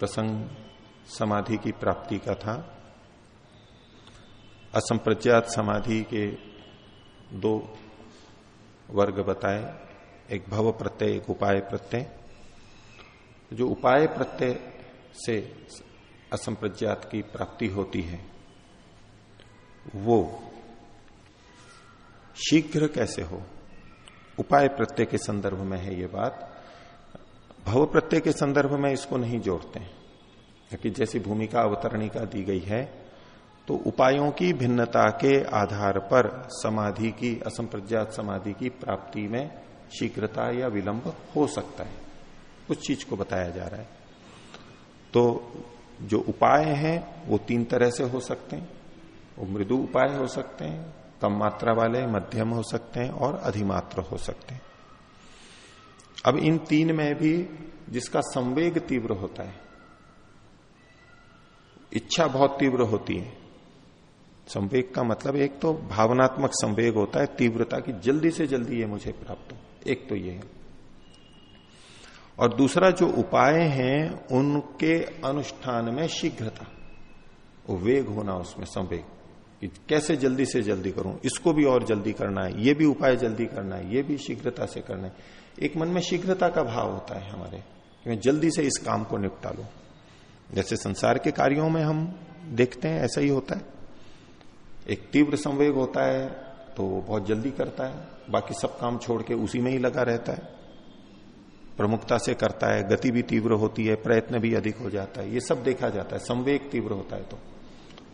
प्रसंग समाधि की प्राप्ति का था। असंप्रज्ञात समाधि के दो वर्ग बताए, एक भव प्रत्यय, एक उपाय प्रत्यय। जो उपाय प्रत्यय से असंप्रज्ञात की प्राप्ति होती है वो शीघ्र कैसे हो, उपाय प्रत्यय के संदर्भ में है ये बात। भव प्रत्यय के संदर्भ में इसको नहीं जोड़ते हैं, क्योंकि जैसी भूमिका अवतरणिका दी गई है तो उपायों की भिन्नता के आधार पर समाधि की, असंप्रज्ञात समाधि की प्राप्ति में शीघ्रता या विलंब हो सकता है, कुछ चीज को बताया जा रहा है। तो जो उपाय हैं वो तीन तरह से हो सकते हैं। वो मृदु उपाय हो सकते हैं, कम मात्रा वाले, मध्यम हो सकते हैं और अधिमात्र हो सकते हैं। अब इन तीन में भी जिसका संवेग तीव्र होता है, इच्छा बहुत तीव्र होती है। संवेग का मतलब एक तो भावनात्मक संवेग होता है, तीव्रता की, जल्दी से जल्दी ये मुझे प्राप्त हो, एक तो ये है। और दूसरा जो उपाय हैं उनके अनुष्ठान में शीघ्रता, वो वेग होना उसमें, संवेग, कैसे जल्दी से जल्दी करूं, इसको भी और जल्दी करना है, ये भी उपाय जल्दी करना है, ये भी शीघ्रता से करना है। एक मन में शीघ्रता का भाव होता है हमारे कि मैं जल्दी से इस काम को निपटा लूं। जैसे संसार के कार्यों में हम देखते हैं ऐसा ही होता है। एक तीव्र संवेग होता है तो वो बहुत जल्दी करता है, बाकी सब काम छोड़ के उसी में ही लगा रहता है, प्रमुखता से करता है, गति भी तीव्र होती है, प्रयत्न भी अधिक हो जाता है, ये सब देखा जाता है। संवेग तीव्र होता है तो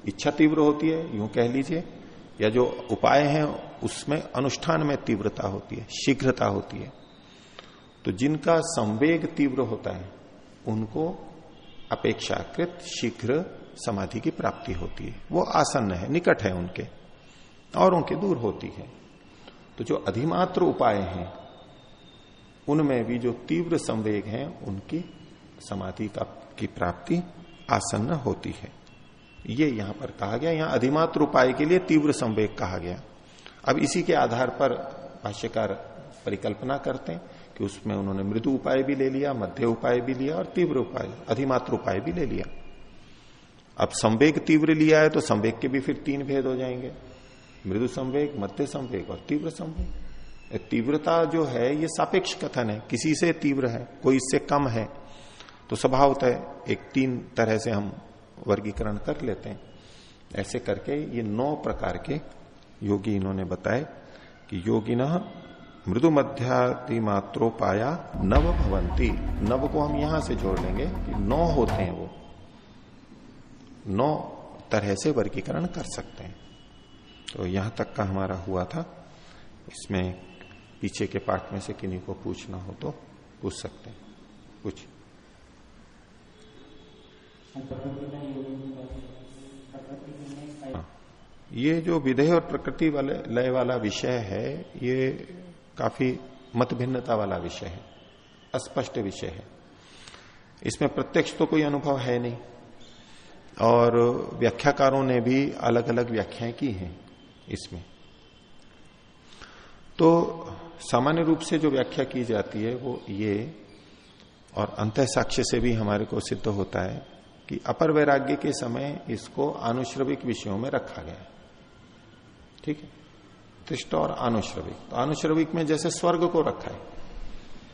इच्छा तीव्र होती है, यूं कह लीजिए, या जो उपाय हैं उसमें अनुष्ठान में तीव्रता होती है, शीघ्रता होती है। तो जिनका संवेग तीव्र होता है उनको अपेक्षाकृत शीघ्र समाधि की प्राप्ति होती है, वो आसन्न है, निकट है उनके, औरों के दूर होती है। तो जो अधिमात्र उपाय हैं उनमें भी जो तीव्र संवेग हैं उनकी समाधि की प्राप्ति आसन्न होती है। ये यहां पर कहा गया, यहां अधिमात्र उपाय के लिए तीव्र संवेग कहा गया। अब इसी के आधार पर भाष्यकार परिकल्पना करते हैं कि उसमें उन्होंने मृदु उपाय भी ले लिया, मध्य उपाय भी लिया और तीव्र उपाय, अधिमात्र उपाय भी ले लिया। अब संवेग तीव्र लिया है तो संवेग के भी फिर तीन भेद हो जाएंगे, मृदु संवेग, मध्य संवेग और तीव्र संवेग। तीव्रता जो है ये सापेक्ष कथन है, किसी से तीव्र है, कोई इससे कम है, तो स्वभावतः एक तीन तरह से हम वर्गीकरण कर लेते हैं। ऐसे करके ये 9 प्रकार के योगी इन्होंने बताए कि योगिनः मृदु मध्याति मात्रोपाया नव भवंती। नव को हम यहां से जोड़ लेंगे कि 9 होते हैं, वो 9 तरह से वर्गीकरण कर सकते हैं। तो यहां तक का हमारा हुआ था। इसमें पीछे के पाठ में से किन्हीं को पूछना हो तो पूछ सकते हैं। कुछ ये जो विधेय और प्रकृति वाले लय वाला विषय है, ये काफी मत भिन्नता वाला विषय है, अस्पष्ट विषय है। इसमें प्रत्यक्ष तो कोई अनुभव है नहीं, और व्याख्याकारों ने भी अलग अलग व्याख्याएं की हैं इसमें। तो सामान्य रूप से जो व्याख्या की जाती है वो ये, और अंतः साक्ष्य से भी हमारे को सिद्ध होता है कि अपर वैराग्य के समय इसको आनुश्रविक विषयों में रखा गया है। ठीक है, त्रिष्ट और आनुश्रविक। तो आनुश्रविक में जैसे स्वर्ग को रखा है,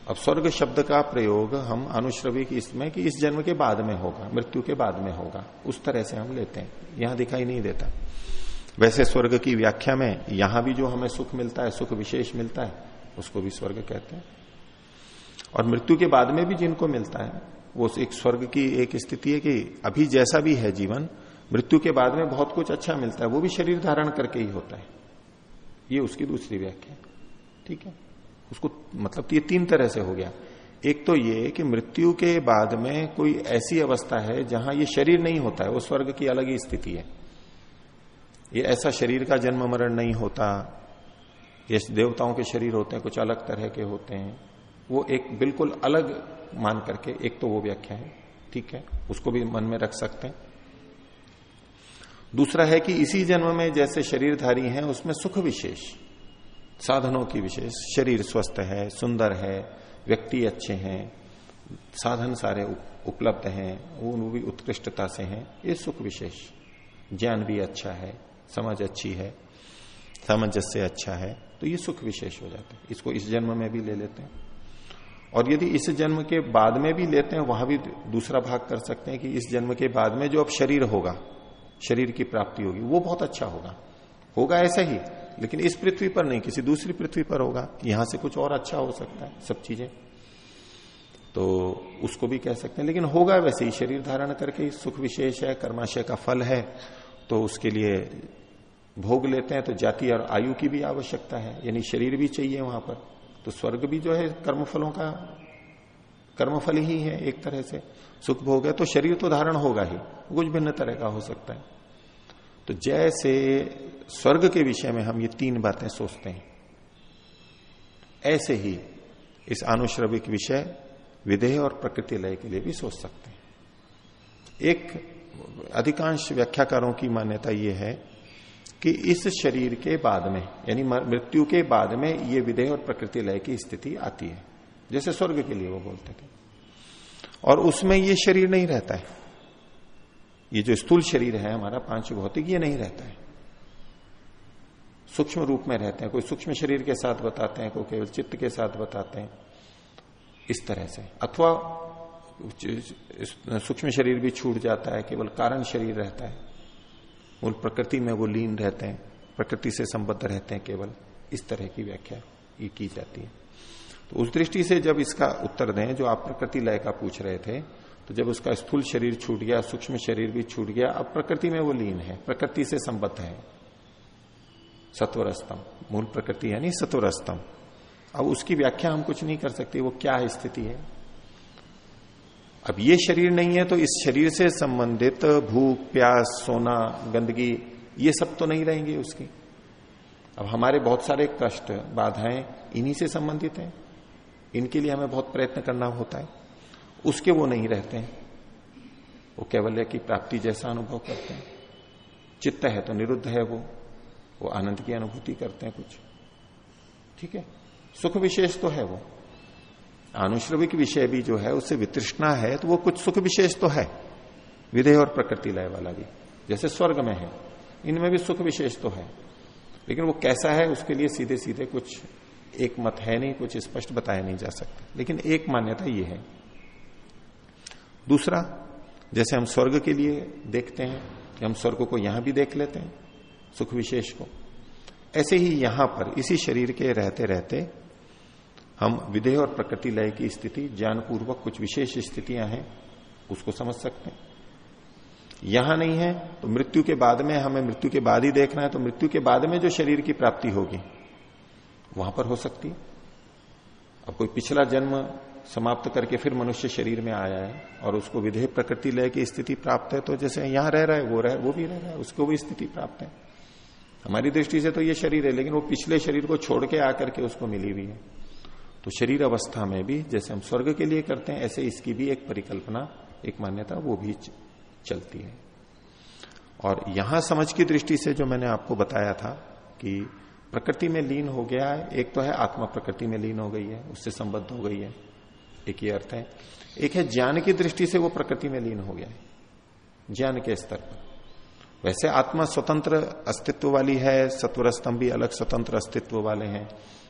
अब स्वर्ग शब्द का प्रयोग हम आनुश्रविक इसमें कि इस जन्म के बाद में होगा, मृत्यु के बाद में होगा, उस तरह से हम लेते हैं, यहां दिखाई नहीं देता। वैसे स्वर्ग की व्याख्या में यहां भी जो हमें सुख मिलता है, सुख विशेष मिलता है, उसको भी स्वर्ग कहते हैं। और मृत्यु के बाद में भी जिनको मिलता है वो एक स्वर्ग की एक स्थिति है कि अभी जैसा भी है जीवन, मृत्यु के बाद में बहुत कुछ अच्छा मिलता है, वो भी शरीर धारण करके ही होता है। ये उसकी दूसरी व्याख्या। ठीक है, उसको मतलब ये 3 तरह से हो गया। एक तो ये कि मृत्यु के बाद में कोई ऐसी अवस्था है जहां ये शरीर नहीं होता है, वो स्वर्ग की अलग ही स्थिति है। ये ऐसा शरीर का जन्म मरण नहीं होता, ये देवताओं के शरीर होते हैं, कुछ अलग तरह के होते हैं, वो एक बिल्कुल अलग मान करके एक तो वो व्याख्या है। ठीक है, उसको भी मन में रख सकते हैं। दूसरा है कि इसी जन्म में जैसे शरीरधारी हैं उसमें सुख विशेष, साधनों की विशेष, शरीर स्वस्थ है, सुंदर है, व्यक्ति अच्छे हैं, साधन सारे उपलब्ध हैं, वो भी उत्कृष्टता से हैं, ये सुख विशेष। ज्ञान भी अच्छा है, समझ अच्छी है, सामंजस्य अच्छा है, तो ये सुख विशेष हो जाते हैं। इसको इस जन्म में भी ले लेते हैं, और यदि इस जन्म के बाद में भी लेते हैं, वहां भी दूसरा भाग कर सकते हैं कि इस जन्म के बाद में जो अब शरीर होगा, शरीर की प्राप्ति होगी, वो बहुत अच्छा होगा ऐसा ही, लेकिन इस पृथ्वी पर नहीं, किसी दूसरी पृथ्वी पर होगा, यहां से कुछ और अच्छा हो सकता है, सब चीजें, तो उसको भी कह सकते हैं। लेकिन होगा वैसे ही, शरीर धारण करके सुख विशेष है, कर्माशय का फल है, तो उसके लिए भोग लेते हैं, तो जाति और आयु की भी आवश्यकता है, यानी शरीर भी चाहिए वहां पर। तो स्वर्ग भी जो है कर्मफलों का कर्मफल ही है एक तरह से, सुख भोग है, तो शरीर तो धारण होगा ही, कुछ भिन्न तरह का हो सकता है। तो जैसे स्वर्ग के विषय में हम ये तीन बातें सोचते हैं, ऐसे ही इस आनुश्रविक विषय विदेह और प्रकृति लय के लिए भी सोच सकते हैं। एक अधिकांश व्याख्याकारों की मान्यता यह है कि इस शरीर के बाद में, यानी मृत्यु के बाद में, ये विदेह और प्रकृति लय की स्थिति आती है, जैसे स्वर्ग के लिए वो बोलते थे, और उसमें ये शरीर नहीं रहता है, ये जो स्थूल शरीर है हमारा पांच भौतिक, ये नहीं रहता है, सूक्ष्म रूप में रहते हैं। कोई सूक्ष्म शरीर के साथ बताते हैं, कोई केवल चित्त के साथ बताते हैं, इस तरह से, अथवा सूक्ष्म शरीर भी छूट जाता है, केवल कारण शरीर रहता है, मूल प्रकृति में वो लीन रहते हैं, प्रकृति से संबद्ध रहते हैं केवल, इस तरह की व्याख्या ये की जाती है। तो उस दृष्टि से जब इसका उत्तर दें, जो आप प्रकृति लय का पूछ रहे थे, तो जब उसका स्थूल शरीर छूट गया, सूक्ष्म शरीर भी छूट गया, अब प्रकृति में वो लीन है, प्रकृति से संबद्ध है, सत्वर स्तंभ, मूल प्रकृति यानी सत्वर स्तंभ। अब उसकी व्याख्या हम कुछ नहीं कर सकते, वो क्या स्थिति है। अब ये शरीर नहीं है, तो इस शरीर से संबंधित भूख, प्यास, सोना, गंदगी, ये सब तो नहीं रहेंगे उसकी। अब हमारे बहुत सारे कष्ट, बाधाएं इन्हीं से संबंधित हैं, इनके लिए हमें बहुत प्रयत्न करना होता है, उसके वो नहीं रहते हैं, वो कैवल्य की प्राप्ति जैसा अनुभव करते हैं। चित्त है तो निरुद्ध है, वो आनंद की अनुभूति करते हैं कुछ, ठीक है, सुख विशेष तो है वो। आनुश्रविक विषय भी जो है उससे वितृष्णा है, तो वो कुछ सुख विशेष तो है, विदेह और प्रकृति लय वाला भी, जैसे स्वर्ग में है, इनमें भी सुख विशेष तो है, लेकिन वो कैसा है उसके लिए सीधे सीधे कुछ एक मत है नहीं, कुछ स्पष्ट बताया नहीं जा सकता, लेकिन एक मान्यता ये है। दूसरा, जैसे हम स्वर्ग के लिए देखते हैं कि हम स्वर्ग को यहां भी देख लेते हैं, सुख विशेष को, ऐसे ही यहां पर इसी शरीर के रहते रहते हम विदेह और प्रकृति लय की स्थिति, ज्ञान पूर्वक कुछ विशेष स्थितियां हैं उसको समझ सकते हैं। यहां नहीं है तो मृत्यु के बाद में, हमें मृत्यु के बाद ही देखना है, तो मृत्यु के बाद में जो शरीर की प्राप्ति होगी वहां पर हो सकती है। अब कोई पिछला जन्म समाप्त करके फिर मनुष्य शरीर में आया है और उसको विदेह प्रकृति लय की स्थिति प्राप्त है, तो जैसे यहां रह रहा है वो भी रह रहा है, उसको भी स्थिति प्राप्त है। हमारी दृष्टि से तो ये शरीर है, लेकिन वो पिछले शरीर को छोड़ के आकर के उसको मिली हुई है। तो शरीर अवस्था में भी जैसे हम स्वर्ग के लिए करते हैं, ऐसे इसकी भी एक परिकल्पना, एक मान्यता वो भी चलती है। और यहां समझ की दृष्टि से जो मैंने आपको बताया था कि प्रकृति में लीन हो गया है, एक तो है आत्मा प्रकृति में लीन हो गई है, उससे संबद्ध हो गई है, एक ही अर्थ है। एक है ज्ञान की दृष्टि से वो प्रकृति में लीन हो गया है, ज्ञान के स्तर पर। वैसे आत्मा स्वतंत्र अस्तित्व वाली है, सत्वर स्तंभ भी अलग स्वतंत्र अस्तित्व वाले हैं,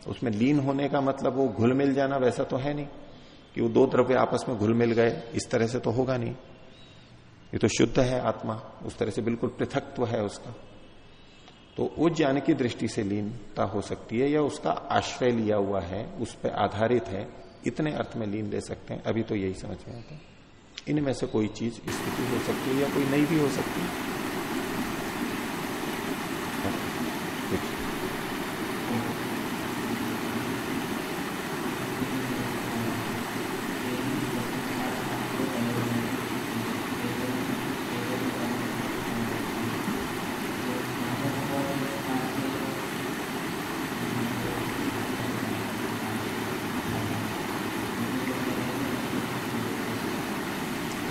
उसमें लीन होने का मतलब वो घुल मिल जाना वैसा तो है नहीं कि वो दो द्रव्य आपस में घुल मिल गए, इस तरह से तो होगा नहीं। ये तो शुद्ध है आत्मा, उस तरह से बिल्कुल पृथकत्व है उसका। तो वो ज्ञान की दृष्टि से लीनता हो सकती है, या उसका आश्रय लिया हुआ है, उस पर आधारित है, इतने अर्थ में लीन ले सकते हैं। अभी तो यही समझ में आता है, इनमें से कोई चीज स्थिति हो सकती है या कोई नई भी हो सकती है।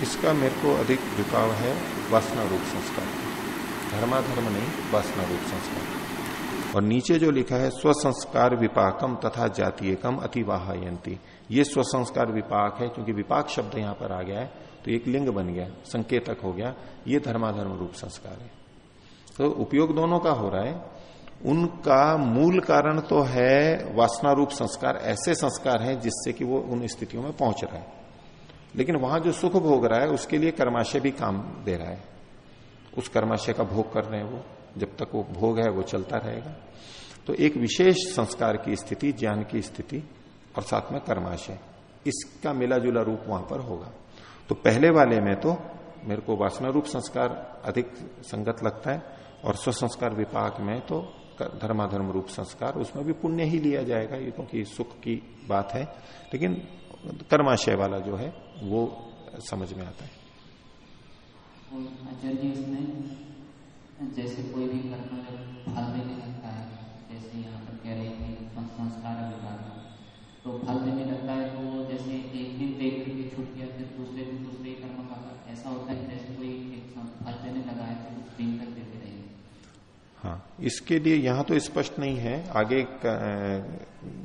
इसका मेरे को अधिक झुकाव है वासना रूप संस्कार, धर्माधर्म नहीं, वासना रूप संस्कार। और नीचे जो लिखा है स्वसंस्कार विपाकम तथा जातीयकम अतिवाहयंती, ये स्वसंस्कार विपाक है, क्योंकि विपाक शब्द यहां पर आ गया है तो एक लिंग बन गया, संकेतक हो गया, ये धर्माधर्म रूप संस्कार है। तो उपयोग दोनों का हो रहा है। उनका मूल कारण तो है वासना रूप संस्कार, ऐसे संस्कार हैं जिससे कि वो उन स्थितियों में पहुंच रहा है, लेकिन वहां जो सुख भोग रहा है उसके लिए कर्माशय भी काम दे रहा है। उस कर्माशय का भोग कर रहे हैं वो, जब तक वो भोग है वो चलता रहेगा। तो एक विशेष संस्कार की स्थिति, ज्ञान की स्थिति और साथ में कर्माशय, इसका मिला जुला रूप वहां पर होगा। तो पहले वाले में तो मेरे को वासना रूप संस्कार अधिक संगत लगता है, और स्वसंस्कार विपाक में तो धर्माधर्म रूप संस्कार, उसमें भी पुण्य ही लिया जाएगा ये, क्योंकि सुख की बात है, लेकिन कर्माशय वाला जो है वो समझ में आता है। आचार्य जी, इसमें जैसे कोई भी कर्म जब फल देने लगता है, जैसे यहाँ पर कह रहे थे संस्कार विभाग, तो फल देने लगता है तो जैसे एक दिन देख करके छूट गया, फिर दूसरे दिन दूसरे कर्म का ऐसा होता है, जैसे कोई एक फल देने लगा है तो उस दिन तक देते रहेंगे। हाँ, इसके लिए यहां तो स्पष्ट नहीं है, आगे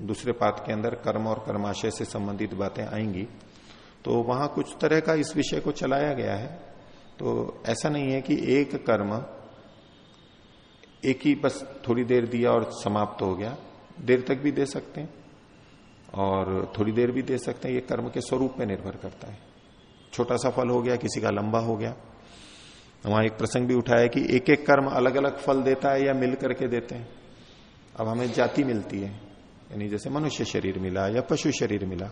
दूसरे पाठ के अंदर कर्म और कर्माशय से संबंधित बातें आएंगी, तो वहां कुछ तरह का इस विषय को चलाया गया है। तो ऐसा नहीं है कि एक कर्म एक ही बस थोड़ी देर दिया और समाप्त हो गया, देर तक भी दे सकते हैं और थोड़ी देर भी दे सकते हैं, ये कर्म के स्वरूप पे निर्भर करता है। छोटा सा फल हो गया, किसी का लंबा हो गया। वहां एक प्रसंग भी उठाया कि एक एक कर्म अलग अलग फल देता है या मिल करके देते हैं। अब हमें जाति मिलती है, यानी जैसे मनुष्य शरीर मिला या पशु शरीर मिला,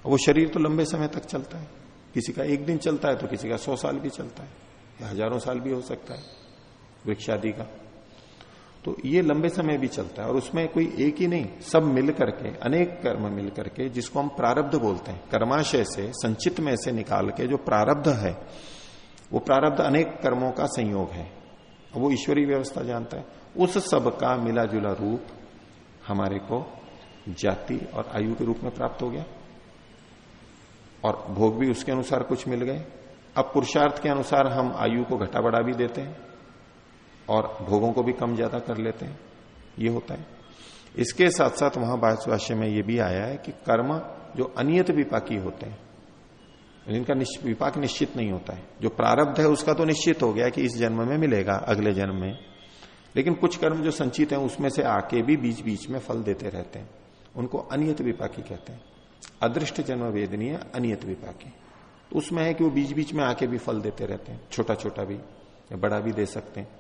वो शरीर तो लंबे समय तक चलता है, किसी का एक दिन चलता है तो किसी का 100 साल भी चलता है या हजारों साल भी हो सकता है, वृक्ष आदि का। तो ये लंबे समय भी चलता है, और उसमें कोई एक ही नहीं, सब मिल करके, अनेक कर्म मिल करके, जिसको हम प्रारब्ध बोलते हैं, कर्माशय से संचित में से निकाल के जो प्रारब्ध है, वो प्रारब्ध अनेक कर्मों का संयोग है, वो ईश्वरीय व्यवस्था जानता है। उस सब का मिला जुला रूप हमारे को जाति और आयु के रूप में प्राप्त हो गया, और भोग भी उसके अनुसार कुछ मिल गए। अब पुरुषार्थ के अनुसार हम आयु को घटा बढ़ा भी देते हैं और भोगों को भी कम ज्यादा कर लेते हैं, ये होता है। इसके साथ साथ वहां भाष्य में ये भी आया है कि कर्म जो अनियत विपाकी होते हैं, जिनका विपाक निश्चित नहीं होता है, जो प्रारब्ध है उसका तो निश्चित हो गया कि इस जन्म में मिलेगा, अगले जन्म में, लेकिन कुछ कर्म जो संचित हैं उसमें से आके भी बीच बीच में फल देते रहते हैं, उनको अनियत विपाकी कहते हैं। अदृष्ट जन्म वेदनीय अनियत विपाकी, तो उसमें है कि वो बीच बीच में आके भी फल देते रहते हैं, छोटा छोटा भी या बड़ा भी दे सकते हैं।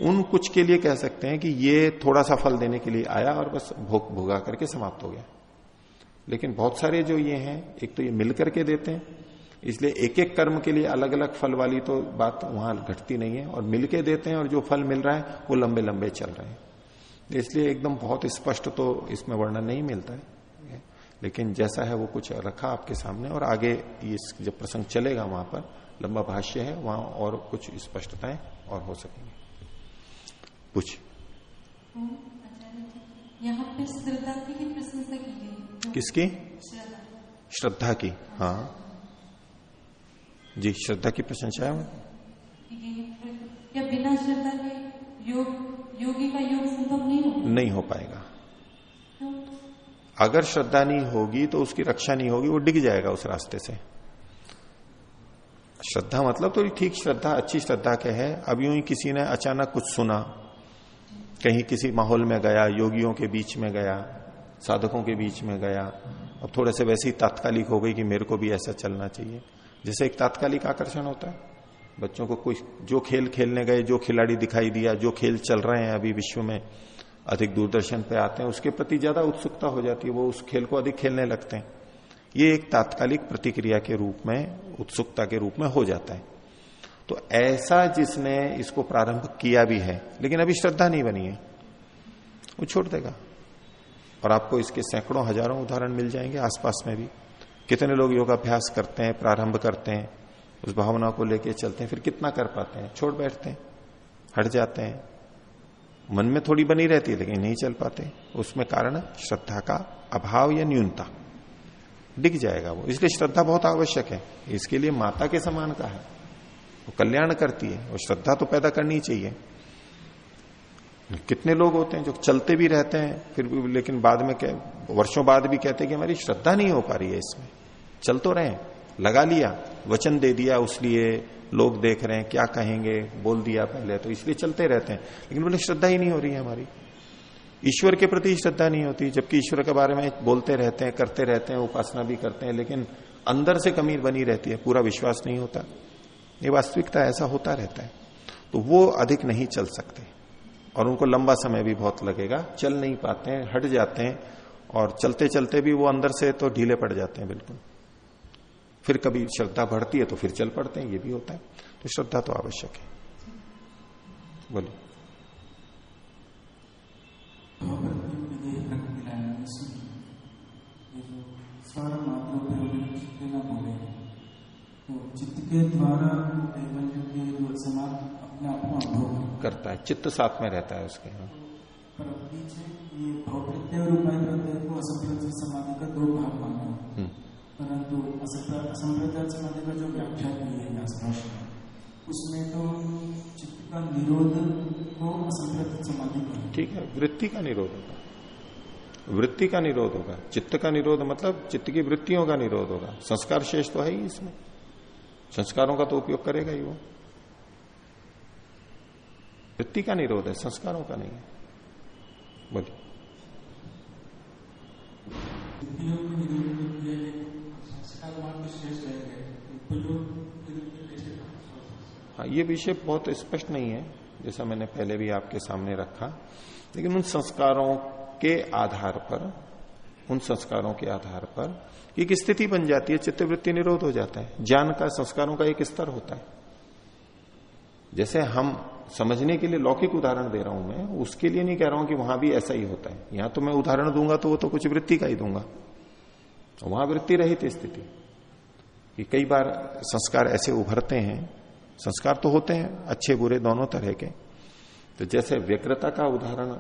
उन कुछ के लिए कह सकते हैं कि ये थोड़ा सा फल देने के लिए आया और बस भोगा करके समाप्त हो गया। लेकिन बहुत सारे जो ये हैं, एक तो ये मिल करके देते हैं, इसलिए एक एक कर्म के लिए अलग अलग फल वाली तो बात वहां घटती नहीं है, और मिलके देते हैं और जो फल मिल रहा है वो लंबे लंबे चल रहे हैं। इसलिए एकदम बहुत स्पष्ट तो इसमें वर्णन नहीं मिलता है, लेकिन जैसा है वो कुछ रखा आपके सामने, और आगे ये जब प्रसंग चलेगा वहां पर लंबा भाष्य है, वहां और कुछ स्पष्टताएं और हो सकेंगे। पूछ। यहाँ पे श्रद्धा की प्रशंसा की गई। किसकी? श्रद्धा की। हाँ जी, श्रद्धा की प्रशंसा है। क्या बिना श्रद्धा के योगी का योग संभव नहीं होगा? नहीं हो पाएगा। अगर श्रद्धा नहीं होगी तो उसकी रक्षा नहीं होगी, वो डिग जाएगा उस रास्ते से। श्रद्धा मतलब तो ठीक श्रद्धा, अच्छी श्रद्धा के है। अब यूं ही किसी ने अचानक कुछ सुना, कहीं किसी माहौल में गया, योगियों के बीच में गया, साधकों के बीच में गया, अब थोड़े से वैसे ही तात्कालिक हो गई कि मेरे को भी ऐसा चलना चाहिए। जैसे एक तात्कालिक आकर्षण होता है, बच्चों को कोई जो खेल खेलने गए, जो खिलाड़ी दिखाई दिया, जो खेल चल रहे हैं अभी विश्व में अधिक दूरदर्शन पे आते हैं, उसके प्रति ज्यादा उत्सुकता हो जाती है, वो उस खेल को अधिक खेलने लगते हैं। ये एक तात्कालिक प्रतिक्रिया के रूप में, उत्सुकता के रूप में हो जाता है। तो ऐसा जिसने इसको प्रारंभ किया भी है लेकिन अभी श्रद्धा नहीं बनी है, वो छोड़ देगा। और आपको इसके सैकड़ों हजारों उदाहरण मिल जाएंगे आसपास में भी। कितने लोग योगाभ्यास करते हैं, प्रारंभ करते हैं, उस भावना को लेके चलते हैं, फिर कितना कर पाते हैं, छोड़ बैठते हैं, हट जाते हैं। मन में थोड़ी बनी रहती है लेकिन नहीं चल पाते। उसमें कारण श्रद्धा का अभाव या न्यूनता, दिख जाएगा वो। इसलिए श्रद्धा बहुत आवश्यक है। इसके लिए माता के समान का है, वो कल्याण करती है, वो श्रद्धा तो पैदा करनी चाहिए। कितने लोग होते हैं जो चलते भी रहते हैं फिर भी, लेकिन बाद में वर्षों बाद भी कहते हैं कि हमारी श्रद्धा नहीं हो पा रही है इसमें। चल तो रहे हैं, लगा लिया, वचन दे दिया, उसलिए लोग देख रहे हैं क्या कहेंगे, बोल दिया पहले तो इसलिए चलते रहते हैं, लेकिन बोले श्रद्धा ही नहीं हो रही है हमारी, ईश्वर के प्रति श्रद्धा नहीं होती। जबकि ईश्वर के बारे में बोलते रहते हैं, करते रहते हैं, उपासना भी करते हैं, लेकिन अंदर से कमी बनी रहती है, पूरा विश्वास नहीं होता। ये वास्तविकता, ऐसा होता रहता है। तो वो अधिक नहीं चल सकते और उनको लंबा समय भी बहुत लगेगा, चल नहीं पाते हैं, हट जाते हैं, और चलते चलते भी वो अंदर से तो ढीले पड़ जाते हैं बिल्कुल। फिर कभी श्रद्धा बढ़ती है तो फिर चल पड़ते हैं, ये भी होता है। तो श्रद्धा तो आवश्यक है। बोलिए। चित्त के द्वारा करता है, चित्त साथ में रहता है उसके। पर ये भौतिक और उपाय को असंप्रदाय समाधि का दो भाग माना, परंतु असंप्रदाय समाधि का जो व्याख्या की है उसमें तो चित्त का निरोध को असंप्रदाय समाधि का, ठीक है, वृत्ति का निरोध होगा, वृत्ति का निरोध होगा। चित्त का निरोध मतलब चित्त की वृत्तियों का निरोध होगा। संस्कार शेष तो है ही इसमें, संस्कारों का तो उपयोग करेगा ही वो। वृत्ति का निरोध है, संस्कारों का नहीं है। बोलिए। हाँ, ये विषय बहुत स्पष्ट नहीं है, जैसा मैंने पहले भी आपके सामने रखा, लेकिन उन संस्कारों के आधार पर, उन संस्कारों के आधार पर एक स्थिति बन जाती है, चित्तवृत्ति निरोध हो जाता है। ज्ञान का, संस्कारों का एक स्तर होता है। जैसे हम समझने के लिए लौकिक उदाहरण दे रहा हूं मैं, उसके लिए नहीं कह रहा हूं कि वहां भी ऐसा ही होता है। यहां तो मैं उदाहरण दूंगा तो वो तो कुछ वृत्ति का ही दूंगा, वहां वृत्ति रहित स्थिति कि कई बार संस्कार ऐसे उभरते हैं। संस्कार तो होते हैं अच्छे बुरे दोनों तरह के। तो जैसे व्यग्रता का उदाहरण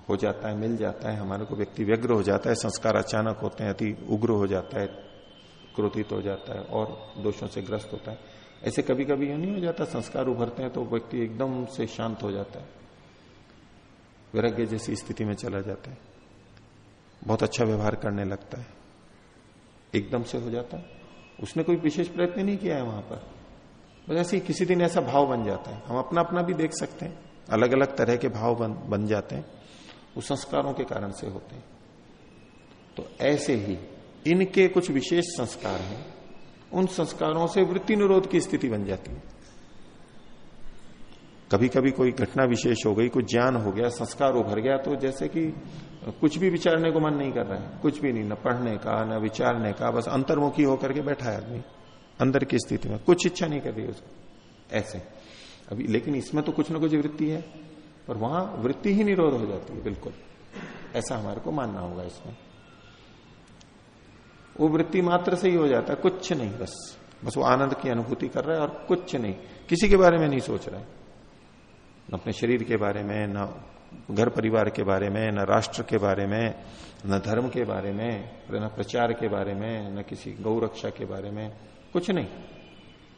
हो जाता है, मिल जाता है हमारे को, व्यक्ति व्यग्र हो जाता है, संस्कार अचानक होते हैं, अति उग्र हो जाता है, क्रोधित हो जाता है और दोषों से ग्रस्त होता है। ऐसे कभी कभी यह नहीं हो जाता, संस्कार उभरते हैं तो व्यक्ति एकदम से शांत हो जाता है, वैराग्य जैसी स्थिति में चला जाता है, बहुत अच्छा व्यवहार करने लगता है, एकदम से हो जाता है। उसने कोई विशेष प्रयत्न नहीं किया है वहां पर, बस ऐसे ही किसी दिन ऐसा भाव बन जाता है। हम अपना अपना भी देख सकते हैं, अलग अलग तरह के भाव बन जाते हैं, वो संस्कारों के कारण से होते हैं। तो ऐसे ही इनके कुछ विशेष संस्कार हैं, उन संस्कारों से वृत्ति निरोध की स्थिति बन जाती है। कभी कभी कोई घटना विशेष हो गई, कुछ ज्ञान हो गया, संस्कार उभर गया, तो जैसे कि कुछ भी विचारने को मन नहीं कर रहा है, कुछ भी नहीं, न पढ़ने का न विचारने का, बस अंतर्मुखी होकर के बैठा है आदमी अंदर की स्थिति में, कुछ इच्छा नहीं कर रही उसको ऐसे। अभी लेकिन इसमें तो कुछ ना कुछ वृत्ति है, पर वहां वृत्ति ही निरोध हो जाती है बिल्कुल, ऐसा हमारे को मानना होगा। इसमें वो वृत्ति मात्र से ही हो जाता है, कुछ नहीं, बस वो आनंद की अनुभूति कर रहा है और कुछ नहीं, किसी के बारे में नहीं सोच रहा है, न अपने शरीर के बारे में, न घर परिवार के बारे में, न राष्ट्र के बारे में, न धर्म के बारे में, न प्रचार के बारे में, न किसी गौ रक्षा के बारे में, कुछ नहीं।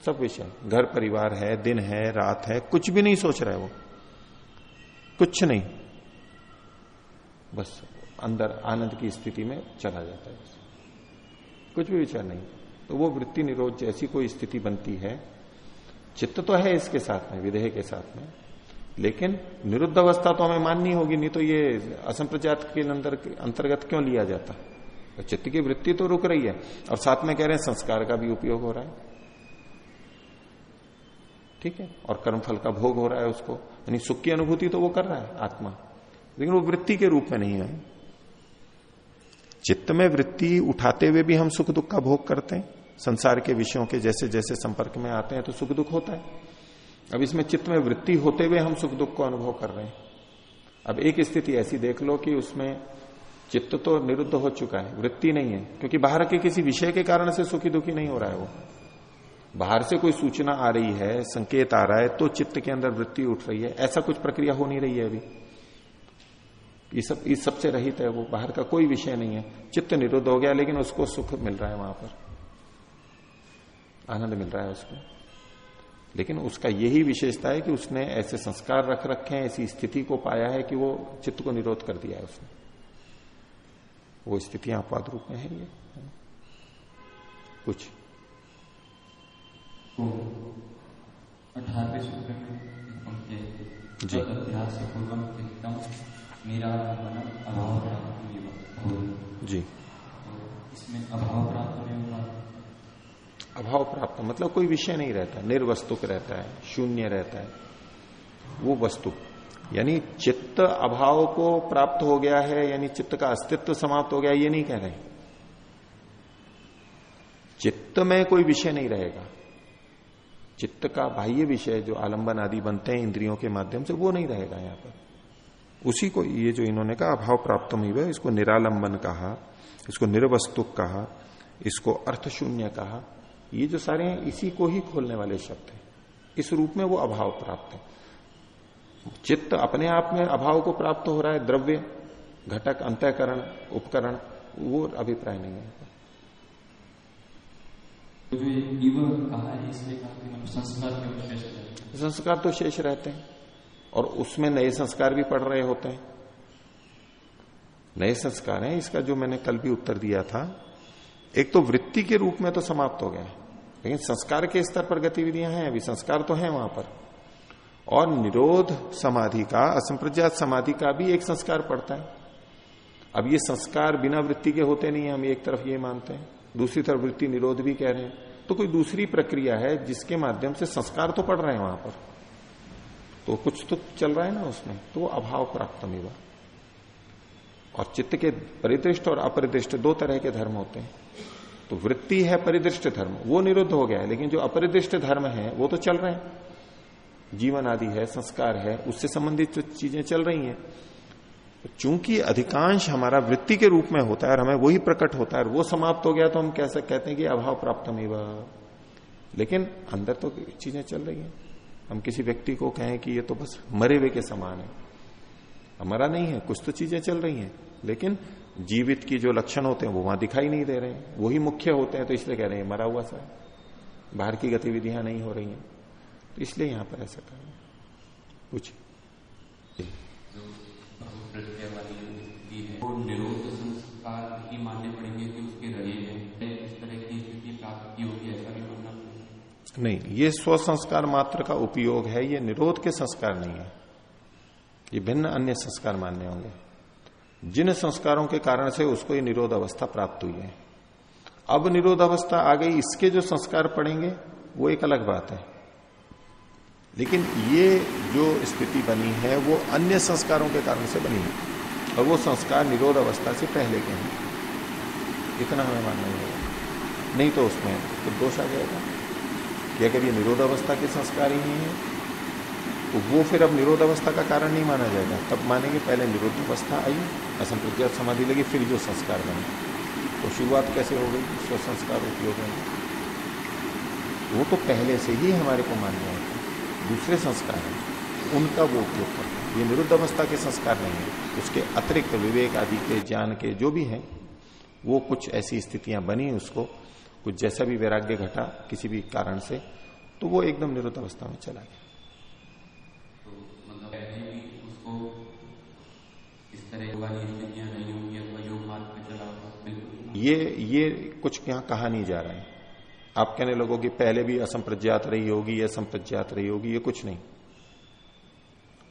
सब विषय, घर परिवार है, दिन है, रात है, कुछ भी नहीं सोच रहा है वो, कुछ नहीं, बस अंदर आनंद की स्थिति में चला जाता है, कुछ भी विचार नहीं। तो वो वृत्ति निरोध जैसी कोई स्थिति बनती है। चित्त तो है इसके साथ में, विदेह के साथ में, लेकिन निरुद्ध अवस्था तो हमें माननी होगी, नहीं तो ये असंप्रजात के अंतर्गत क्यों लिया जाता। तो चित्त की वृत्ति तो रुक रही है और साथ में कह रहे हैं संस्कार का भी उपयोग हो रहा है, ठीक है, और कर्मफल का भोग हो रहा है उसको, यानी सुख की अनुभूति तो वो कर रहा है आत्मा, लेकिन वो वृत्ति के रूप में नहीं है। चित्त में वृत्ति उठाते हुए भी हम सुख दुख का भोग करते हैं, संसार के विषयों के जैसे जैसे संपर्क में आते हैं तो सुख दुख होता है। अब इसमें चित्त में वृत्ति होते हुए हम सुख दुख को अनुभव कर रहे हैं। अब एक स्थिति ऐसी देख लो कि उसमें चित्त तो निरुद्ध हो चुका है, वृत्ति नहीं है, क्योंकि बाहर के किसी विषय के कारण से सुखी दुखी नहीं हो रहा है। वो बाहर से कोई सूचना आ रही है, संकेत आ रहा है, तो चित्त के अंदर वृत्ति उठ रही है, ऐसा कुछ प्रक्रिया हो नहीं रही है अभी। इस सबसे रहित है वो, बाहर का कोई विषय नहीं है, चित्त निरुद्ध हो गया, लेकिन उसको सुख मिल रहा है, वहां पर आनंद मिल रहा है उसको। लेकिन उसका यही विशेषता है कि उसने ऐसे संस्कार रख रखे हैं, ऐसी स्थिति को पाया है कि वो चित्त को निरोध कर दिया है उसने। वो स्थितियां अपवाद रूप में है ये कुछ। 18वें सूत्र में जी अभ्यास पूर्वम चित्तम निरालंबन अभाव प्राप्त जी। इसमें अभाव प्राप्त नहीं होगा। अभाव प्राप्त मतलब कोई विषय नहीं रहता, निर्वस्तुक रहता है, शून्य रहता है वो वस्तु। यानी चित्त अभाव को प्राप्त हो गया है, यानी चित्त का अस्तित्व समाप्त हो गया, ये नहीं कह रहे। चित्त में कोई विषय नहीं रहेगा। चित्त का बाह्य विषय जो आलंबन आदि बनते हैं इंद्रियों के माध्यम से, वो नहीं रहेगा यहां पर। उसी को ये जो इन्होंने कहा अभाव प्राप्तम ही, इसको निरालंबन कहा, इसको निर्वस्तुक कहा, इसको अर्थ शून्य कहा। ये जो सारे हैं इसी को ही खोलने वाले शब्द हैं। इस रूप में वो अभाव प्राप्त है। चित्त अपने आप में अभाव को प्राप्त हो रहा है, द्रव्य घटक अंतःकरण उपकरण, वो अभिप्राय नहीं है। तो जो ये कहा है इसलिए कहा कि मतलब संस्कार के शेष रहते हैं। संस्कार तो शेष रहते हैं और उसमें नए संस्कार भी पड़ रहे होते हैं। नए संस्कार हैं, इसका जो मैंने कल भी उत्तर दिया था, एक तो वृत्ति के रूप में तो समाप्त हो गया है, लेकिन संस्कार के स्तर पर गतिविधियां हैं, अभी संस्कार तो हैं वहां पर। और निरोध समाधि का, असंप्रज्ञात समाधि का भी एक संस्कार पड़ता है। अब ये संस्कार बिना वृत्ति के होते नहीं है, हम एक तरफ ये मानते हैं, दूसरी तरफ वृत्ति निरोध भी कह रहे हैं। तो कोई दूसरी प्रक्रिया है जिसके माध्यम से संस्कार तो पड़ रहे हैं वहां पर, तो कुछ तो चल रहा है ना उसमें, तो वो अभाव प्राप्त हुआ। और चित्त के परिदृष्ट और अपरिदृष्ट दो तरह के धर्म होते हैं। तो वृत्ति है परिदृष्ट धर्म, वो निरुद्ध हो गया है, लेकिन जो अपरिदृष्ट धर्म है वो तो चल रहे हैं। जीवन आदि है, संस्कार है, उससे संबंधित जो चीजें चल रही हैं। चूंकि अधिकांश हमारा वृत्ति के रूप में होता है और हमें वही प्रकट होता है, और वो समाप्त हो गया तो हम कैसे कहते हैं कि अभाव प्राप्तम ही। लेकिन अंदर तो चीजें चल रही हैं। हम किसी व्यक्ति को कहें कि ये तो बस मरे हुए के समान है, हमारा नहीं है, कुछ तो चीजें चल रही हैं, लेकिन जीवित की जो लक्षण होते हैं वो वहां दिखाई नहीं दे रहे हैं, वही मुख्य होते हैं। तो इसलिए कह रहे हैं मरा हुआ सा, बाहर की गतिविधियां नहीं हो रही हैं, तो इसलिए यहां पर ऐसा कर रहे हैं। कुछ निरोध संस्कार ही मानने पड़ेंगे कि उसके रहे हैं, इस तरह की स्थिति प्राप्त होगी, ऐसा भी मानना नहीं। ये स्व संस्कार मात्र का उपयोग है, ये निरोध के संस्कार नहीं है। ये भिन्न अन्य संस्कार मानने होंगे। जिन संस्कारों के कारण से उसको ये निरोध अवस्था प्राप्त हुई है। अब निरोध अवस्था आ गई, इसके जो संस्कार पड़ेंगे वो एक अलग बात है। लेकिन ये जो स्थिति बनी है वो अन्य संस्कारों के कारण से बनी है, और वो संस्कार निरोध अवस्था से पहले के हैं। इतना हमें मानना होगा, नहीं तो उसमें तो दोष आ जाएगा कि अगर ये निरोध अवस्था के संस्कार ही नहीं है तो वो फिर अब निरोध अवस्था का कारण नहीं माना जाएगा। तब मानेंगे पहले निरोध अवस्था आई, असंप्रज्ञात समाधि लगी, फिर जो संस्कार बने। तो शुरुआत कैसे हो गई? स्व संस्कार उपयोग है, वो तो पहले से ही हमारे को मान्य है। दूसरे संस्कार हैं उनका वो उपयोग करते हैं, ये निरुद्ध अवस्था के संस्कार नहीं है। उसके अतिरिक्त विवेक आदि के, ज्ञान के जो भी हैं, वो कुछ ऐसी स्थितियां बनी उसको, कुछ जैसा भी वैराग्य घटा किसी भी कारण से, तो वो एकदम निरुद्ध अवस्था में चला गया। तो मतलब उसको इस तरह वाली स्थितियां नहीं होंगी अथवा योग मार्ग पे चला बिल्कुल ये कुछ यहाँ कहा नहीं जा रहा है। आप कहने लगो कि पहले भी असंप्रज्ञात रही होगी या संप्रज्ञात रही होगी, ये कुछ नहीं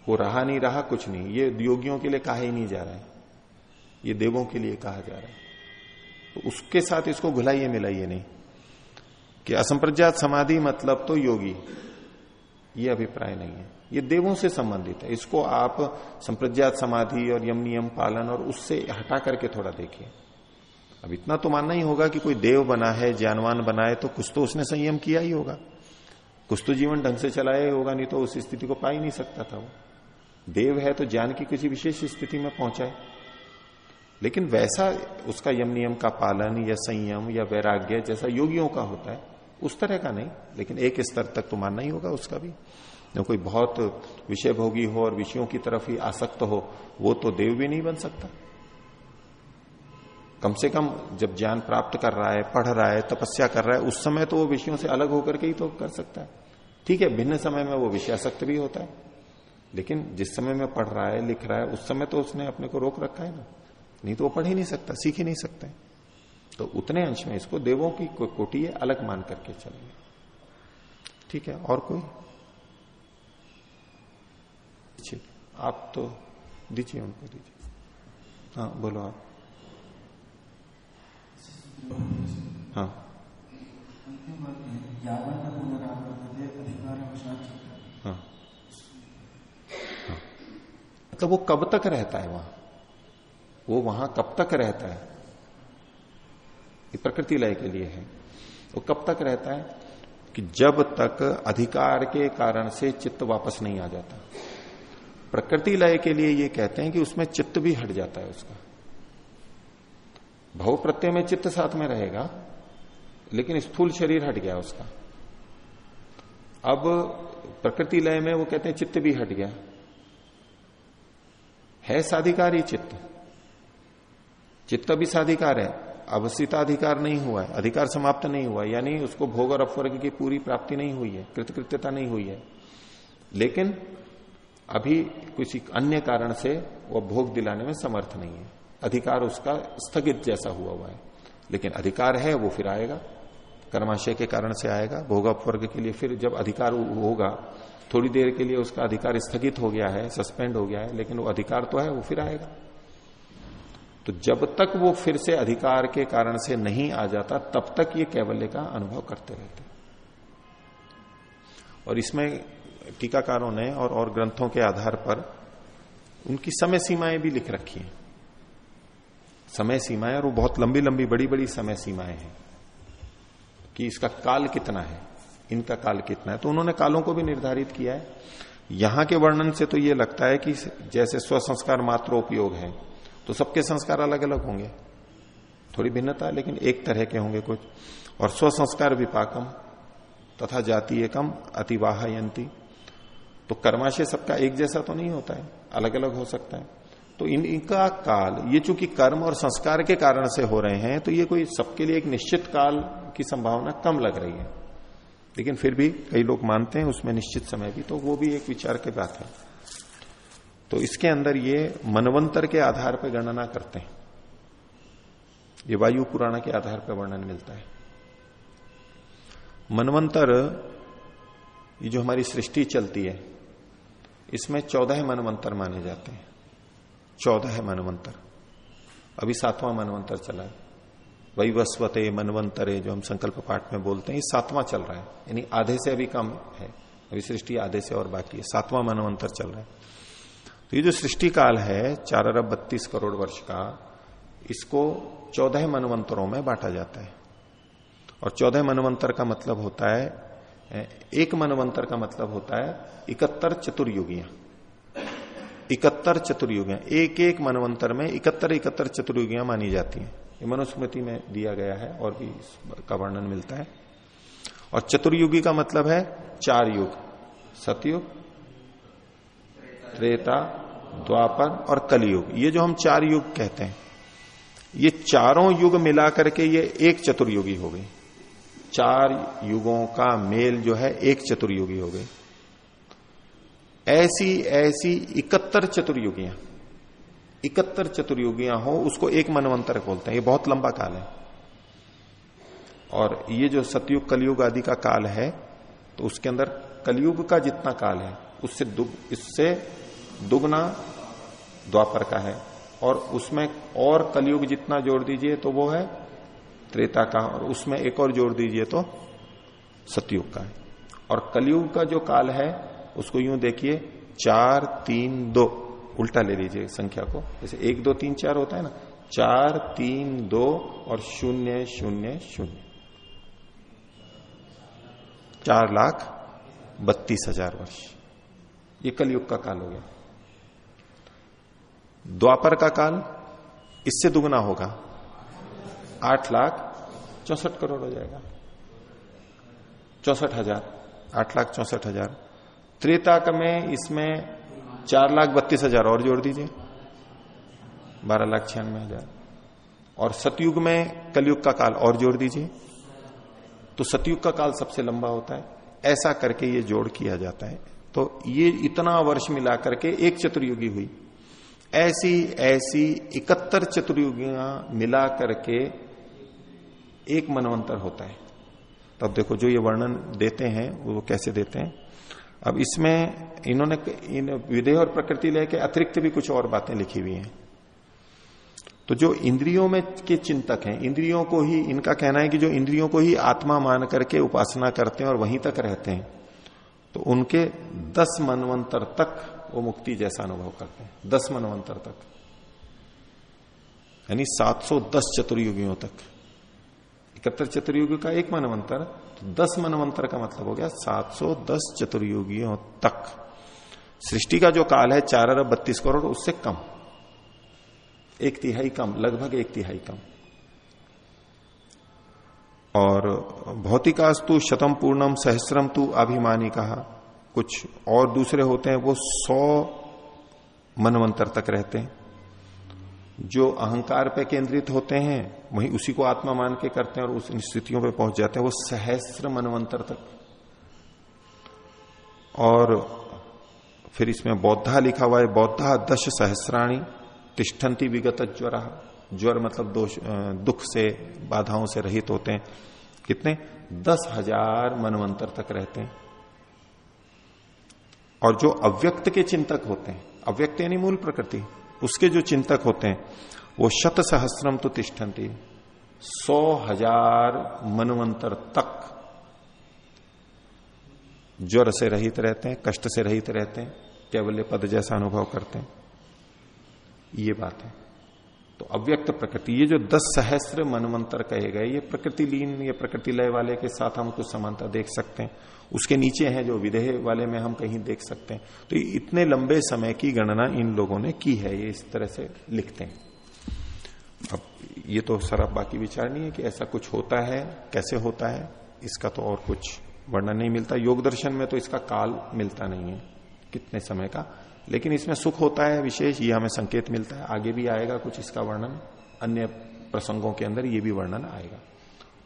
हो, रहा नहीं रहा कुछ नहीं। ये योगियों के लिए कहा ही नहीं जा रहा है, ये देवों के लिए कहा जा रहा है। तो उसके साथ इसको घुलाइए मिलाइए नहीं कि असंप्रज्ञात समाधि मतलब तो योगी, ये अभिप्राय नहीं है। ये देवों से संबंधित है। इसको आप संप्रज्ञात समाधि और यम नियम पालन और उससे हटा करके थोड़ा देखिए। अब इतना तो मानना ही होगा कि कोई देव बना है, ज्ञानवान बना है, तो कुछ तो उसने संयम किया ही होगा, कुछ तो जीवन ढंग से चलाया ही होगा, नहीं तो उस स्थिति को पा ही नहीं सकता था। वो देव है तो ज्ञान की किसी विशेष स्थिति में पहुंचा है, लेकिन वैसा उसका यम नियम का पालन या संयम या वैराग्य जैसा योगियों का होता है उस तरह का नहीं। लेकिन एक स्तर तक तो मानना ही होगा उसका भी। कोई बहुत विषय भोगी हो और विषयों की तरफ ही आसक्त हो, वो तो देव भी नहीं बन सकता। कम से कम जब ज्ञान प्राप्त कर रहा है, पढ़ रहा है, तपस्या कर रहा है, उस समय तो वो विषयों से अलग होकर के ही तो कर सकता है। ठीक है, भिन्न समय में वो विषयासक्त भी होता है, लेकिन जिस समय में पढ़ रहा है, लिख रहा है, उस समय तो उसने अपने को रोक रखा है ना, नहीं तो वो पढ़ ही नहीं सकता, सीख ही नहीं सकता है। तो उतने अंश में इसको देवों की कोटि है, अलग मान करके चलेंगे। ठीक है, और कोई? आप तो दीजिए, उनको दीजिए। हाँ, बोलो आप। हाँ, हाँ, मतलब वो कब तक रहता है वहां, वो वहां कब तक रहता है, ये प्रकृति लय के लिए है। वो कब तक रहता है कि जब तक अधिकार के कारण से चित्त वापस नहीं आ जाता। प्रकृति लय के लिए ये कहते हैं कि उसमें चित्त भी हट जाता है उसका। भव प्रत्यय में चित्त साथ में रहेगा, लेकिन स्थूल शरीर हट गया उसका। अब प्रकृति लय में वो कहते हैं चित्त भी हट गया, है साधिकार ही चित्त, चित्त भी साधिकार है, अवस्थिताधिकार नहीं हुआ है, अधिकार समाप्त नहीं हुआ, यानी उसको भोग और अपवर्ग की पूरी प्राप्ति नहीं हुई है, कृतकृत्यता नहीं हुई है, लेकिन अभी किसी अन्य कारण से वो भोग दिलाने में समर्थ नहीं है, अधिकार उसका स्थगित जैसा हुआ है। लेकिन अधिकार है, वो फिर आएगा, कर्माशय के कारण से आएगा भोग अपवर्ग के लिए। फिर जब अधिकार होगा, थोड़ी देर के लिए उसका अधिकार स्थगित हो गया है, सस्पेंड हो गया है, लेकिन वो अधिकार तो है, वो फिर आएगा। तो जब तक वो फिर से अधिकार के कारण से नहीं आ जाता, तब तक ये कैवल्य का अनुभव करते रहते। और इसमें टीकाकारों ने और ग्रंथों के आधार पर उनकी समय सीमाएं भी लिख रखी हैं, समय सीमाएं, और वो बहुत लंबी लंबी बड़ी बड़ी समय सीमाएं हैं कि इसका काल कितना है, इनका काल कितना है। तो उन्होंने कालों को भी निर्धारित किया है। यहां के वर्णन से तो ये लगता है कि जैसे स्वसंस्कार मात्र उपयोग है, तो सबके संस्कार अलग अलग होंगे, थोड़ी भिन्नता है, लेकिन एक तरह के होंगे कुछ। और स्वसंस्कार विपाकम तथा जाति एकम अतिवाहयंती, तो कर्माशय सबका एक जैसा तो नहीं होता है, अलग अलग हो सकता है। तो इनका काल, ये चूंकि कर्म और संस्कार के कारण से हो रहे हैं, तो ये कोई सबके लिए एक निश्चित काल की संभावना कम लग रही है, लेकिन फिर भी कई लोग मानते हैं उसमें निश्चित समय भी, तो वो भी एक विचार की बात है। तो इसके अंदर ये मनवंतर के आधार पर गणना करते हैं, ये वायु पुराण के आधार पर वर्णन मिलता है। मनवंतर, ये जो हमारी सृष्टि चलती है, इसमें 14 मनवंतर माने जाते हैं, 14 मनवंतर। अभी 7वां मनवंतर चला है, वैवस्वते मनवंतरे, जो हम संकल्प पाठ में बोलते हैं, ये 7वां चल रहा है, यानी आधे से अभी कम है, अभी सृष्टि आधे से और बाकी है, 7वां मनवंतर चल रहा है। तो ये जो सृष्टि काल है 4 अरब 32 करोड़ वर्ष का, इसको 14 मनवंतरों में बांटा जाता है। और 14 मनवंतर का मतलब होता है, एक मनवंतर का मतलब होता है 71 चतुर्युगियां, 71 चतुर्युगियां, एक एक मनवंतर में 71 चतुर्युगियां मानी जाती हैं। ये मनुस्मृति में दिया गया है और भी इसका वर्णन मिलता है। और चतुर्युगी का मतलब है 4 युग, सतयुग, त्रेता, द्वापर और कलयुग। ये जो हम 4 युग कहते हैं, ये चारों युग मिलाकर के ये एक चतुर्युगी हो गई। 4 युगों का मेल जो है एक चतुर्युगी हो गई। ऐसी 71 चतुर्युगियां, 71 चतुर्युगियां हो, उसको एक मनवंतर बोलते हैं। ये बहुत लंबा काल है। और ये जो सतयुग कलयुग आदि का काल है, तो उसके अंदर कलयुग का जितना काल है इससे दुगना द्वापर का है, और उसमें और कलयुग जितना जोड़ दीजिए तो वो है त्रेता का, और उसमें एक और जोड़ दीजिए तो सतयुग का है। और कलयुग का जो काल है उसको यूं देखिए 4 3 2, उल्टा ले लीजिए संख्या को, जैसे 1 2 3 4 होता है ना, 4 3 2 और 0 0 0, 4,32,000 वर्ष, ये कलयुग का काल हो गया। द्वापर का काल इससे दुगना होगा, 8,64 करोड़ हो जाएगा, 64,000, 8,64,000। त्रेता में इसमें 4,32,000 और जोड़ दीजिए, 12,96,000। और सतयुग में कलयुग का काल और जोड़ दीजिए, तो सतयुग का काल सबसे लंबा होता है, ऐसा करके ये जोड़ किया जाता है। तो ये इतना वर्ष मिला करके एक चतुर्युगी हुई। ऐसी ऐसी 71 चतुर्युगियां मिला करके एक मनवंतर होता है। तब देखो जो ये वर्णन देते हैं वो कैसे देते हैं। अब इसमें इन्होंने इन विदेह और प्रकृति लय के अतिरिक्त भी कुछ और बातें लिखी हुई हैं। तो जो इंद्रियों में के चिंतक हैं, इंद्रियों को ही, इनका कहना है कि जो इंद्रियों को ही आत्मा मान करके उपासना करते हैं और वहीं तक रहते हैं, तो उनके 10 मनवंतर तक वो मुक्ति जैसा अनुभव करते हैं। 10 मनवंतर तक, यानी 710 चतुर्युगियों तक। 71 चतुर्युगी का एक मनवंतर, तो 10 मनवंतर का मतलब हो गया 710 चतुर्युगियों तक। सृष्टि का जो काल है 4 अरब 32 करोड़, उससे कम, 1/3 कम, लगभग 1/3 कम। और भौतिकास्तु शतम पूर्णम सहस्रम तु अभिमानी कहा। कुछ और दूसरे होते हैं वो 100 मनवंतर तक रहते हैं। जो अहंकार पे केंद्रित होते हैं वही उसी को आत्मा मान के करते हैं और उस स्थितियों पे पहुंच जाते हैं, वो सहस्र मनवंतर तक। और फिर इसमें बौद्धा लिखा हुआ है, बौद्धा 10 सहस्राणी तिष्ठन्ति विगत ज्वरा। ज्वर मतलब दोष, दुख से, बाधाओं से रहित होते हैं। कितने? 10,000 मनवंतर तक रहते हैं। और जो अव्यक्त के चिंतक होते हैं, अव्यक्त यानी मूल प्रकृति, उसके जो चिंतक होते हैं वो 100 सहस्रम तो तिष्ठन्ति, 100,000 मनवंतर तक ज्वर से रहित रहते हैं, कष्ट से रहित रहते हैं, कैवल्य पद जैसा अनुभव करते हैं। ये बात है। तो अव्यक्त प्रकृति, ये जो 10 सहस्र मनवंतर कहे गए, ये प्रकृति लीन, ये प्रकृति लय वाले के साथ हम कुछ समानता देख सकते हैं। उसके नीचे है जो विदेह वाले में हम कहीं देख सकते हैं। तो इतने लंबे समय की गणना इन लोगों ने की है, ये इस तरह से लिखते हैं। अब ये तो सारा बाकी विचार नहीं है कि ऐसा कुछ होता है, कैसे होता है, इसका तो और कुछ वर्णन नहीं मिलता। योग दर्शन में तो इसका काल मिलता नहीं है कितने समय का, लेकिन इसमें सुख होता है विशेष, ये हमें संकेत मिलता है। आगे भी आएगा कुछ इसका वर्णन, अन्य प्रसंगों के अंदर ये भी वर्णन आएगा,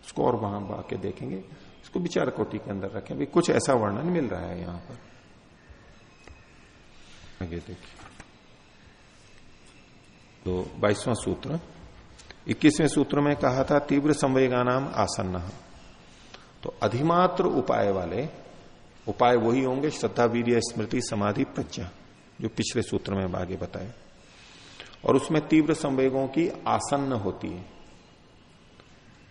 उसको और वहां आके देखेंगे। इसको विचार कोटि के अंदर रखें, भी कुछ ऐसा वर्णन मिल रहा है यहां पर। आगे देखिए तो 22वां सूत्र, 21वें सूत्र में कहा था तीव्र संवेगानाम आसन्न। तो अधिमात्र उपाय वाले, उपाय वही होंगे श्रद्धा वीर्य स्मृति समाधि प्रज्ञा, जो पिछले सूत्र में आगे बताए। और उसमें तीव्र संवेगों की आसन्न होती है।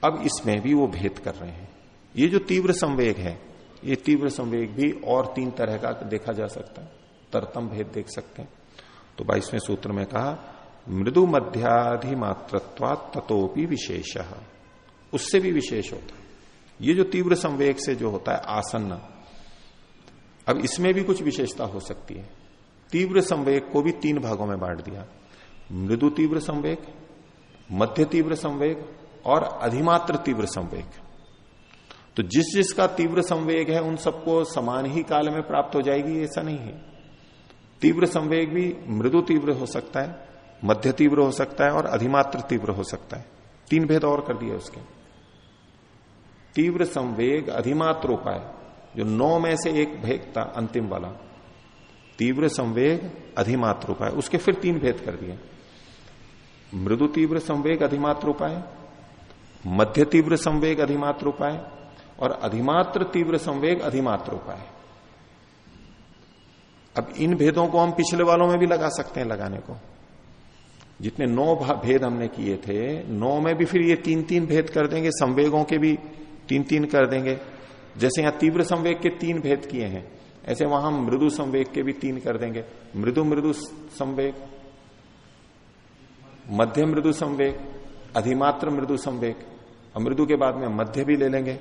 अब इसमें भी वो भेद कर रहे हैं। ये जो तीव्र संवेग है, ये तीव्र संवेग भी और 3 तरह का देखा जा सकता है, तरतम भेद देख सकते हैं। तो 22वें सूत्र में कहा मृदु मध्याधिमात्रत्वात् ततोपि विशेषः, उससे भी विशेष होता है। ये जो तीव्र संवेग से जो होता है आसन्न, अब इसमें भी कुछ विशेषता हो सकती है। तीव्र संवेग को भी 3 भागों में बांट दिया, मृदु तीव्र संवेग, मध्य तीव्र संवेग और अधिमात्र तीव्र संवेग। तो जिस जिसका तीव्र संवेग है उन सबको समान ही काल में प्राप्त हो जाएगी, ऐसा नहीं है। तीव्र संवेग भी मृदु तीव्र हो सकता है, मध्य तीव्र हो सकता है और अधिमात्र तीव्र हो सकता है। 3 भेद और कर दिए उसके। तीव्र संवेग अधिमात्र उपाय, जो 9 में से एक भेद था अंतिम वाला, तीव्र संवेग अधिमात्र उपाय, उसके फिर 3 भेद कर दिए। मृदु तीव्र संवेग अधिमात्र उपाय, मध्य तीव्र संवेग अधिमात्र उपाय और अधिमात्र तीव्र संवेग अधिमात्र उपाय। अब इन भेदों को हम पिछले वालों में भी लगा सकते हैं, लगाने को। जितने 9 भेद हमने किए थे, 9 में भी फिर ये 3-3 भेद कर देंगे, संवेगों के भी 3-3 कर देंगे। जैसे यहां तीव्र संवेग के 3 भेद किए हैं, ऐसे वहां मृदु संवेग के भी 3 कर देंगे। मृदु संवेग, मध्य मृदु संवेग, अधिमात्र मृदु संवेग। और मृदु के बाद में मध्य भी ले लेंगे।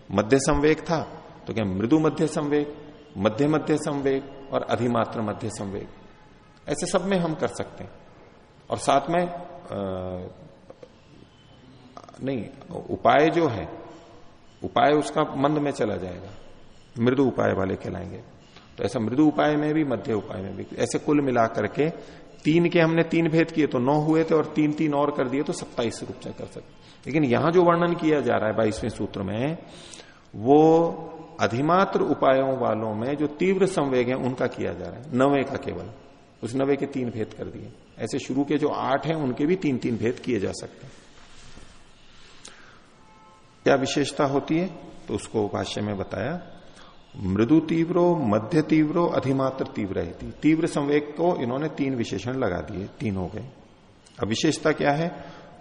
मध्य संवेग था तो क्या मृदु मध्य संवेग, मध्य मध्य संवेग और अधिमात्र मध्य संवेग, ऐसे सब में हम कर सकते हैं। और साथ में नहीं, उपाय जो है, उपाय उसका मंद में चला जाएगा, मृदु उपाय वाले कहलाएंगे। तो ऐसा मृदु उपाय में भी, मध्य उपाय में भी, ऐसे कुल मिला करके 3 के हमने 3 भेद किए तो 9 हुए थे, और 3-3 और कर दिए तो 27 रूप से कर सकते। लेकिन यहां जो वर्णन किया जा रहा है 22वें सूत्र में, वो अधिमात्र उपायों वालों में जो तीव्र संवेग है उनका किया जा रहा है, 9वें का केवल, उस 9वें के 3 भेद कर दिए। ऐसे शुरू के जो 8 हैं उनके भी 3-3 भेद किए जा सकते हैं। क्या विशेषता होती है तो उसको भाष्य में बताया, मृदु तीव्रो, मध्य तीव्रो, अधिमात्र तीव्र है। तीव्र संवेग को इन्होंने 3 विशेषण लगा दिए, 3 हो गए। अब विशेषता क्या है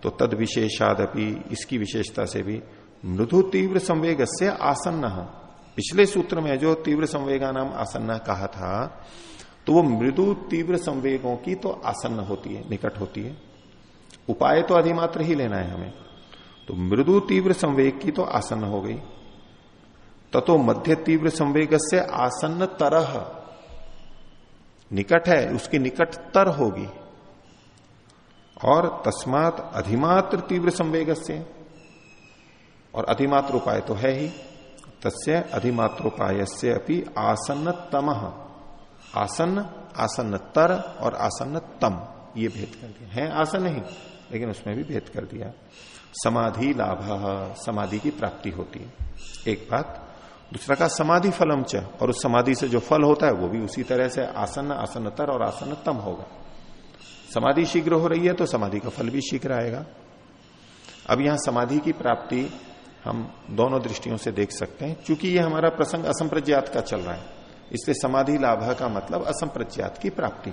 तो तद विशेषादपि, इसकी विशेषता से भी मृदु तीव्र संवेग से आसन्न, पिछले सूत्र में जो तीव्र संवेगा नाम आसन्न कहा था तो वो मृदु तीव्र संवेगों की तो आसन्न होती है, निकट होती है। उपाय तो अधिमात्र ही लेना है हमें, तो मृदु तीव्र संवेग की तो आसन्न हो गई। ततो मध्य तीव्र संवेग से आसन्न तरह, निकट है उसकी निकटतर होगी। और तस्मात अधिमात्र तीव्र संवेग से, और अधिमात्र उपाय तो है ही, तस्य अधिमात्रोपाय से अपनी आसन्न तमः, आसन्न, आसन्न तर और आसन्न तम, ये भेद कर दिया है। आसन्न ही लेकिन उसमें भी भेद कर दिया। समाधि लाभ, समाधि की प्राप्ति होती है, एक बात। दूसरा का समाधि फलम च, और उस समाधि से जो फल होता है वो भी उसी तरह से आसन्न, आसन्नतर और आसन्नतम होगा। समाधि शीघ्र हो रही है तो समाधि का फल भी शीघ्र आएगा। अब यहां समाधि की प्राप्ति हम दोनों दृष्टियों से देख सकते हैं। चूंकि ये हमारा प्रसंग असंप्रज्ञात का चल रहा है, इसलिए समाधि लाभ का मतलब असंप्रज्ञात की प्राप्ति,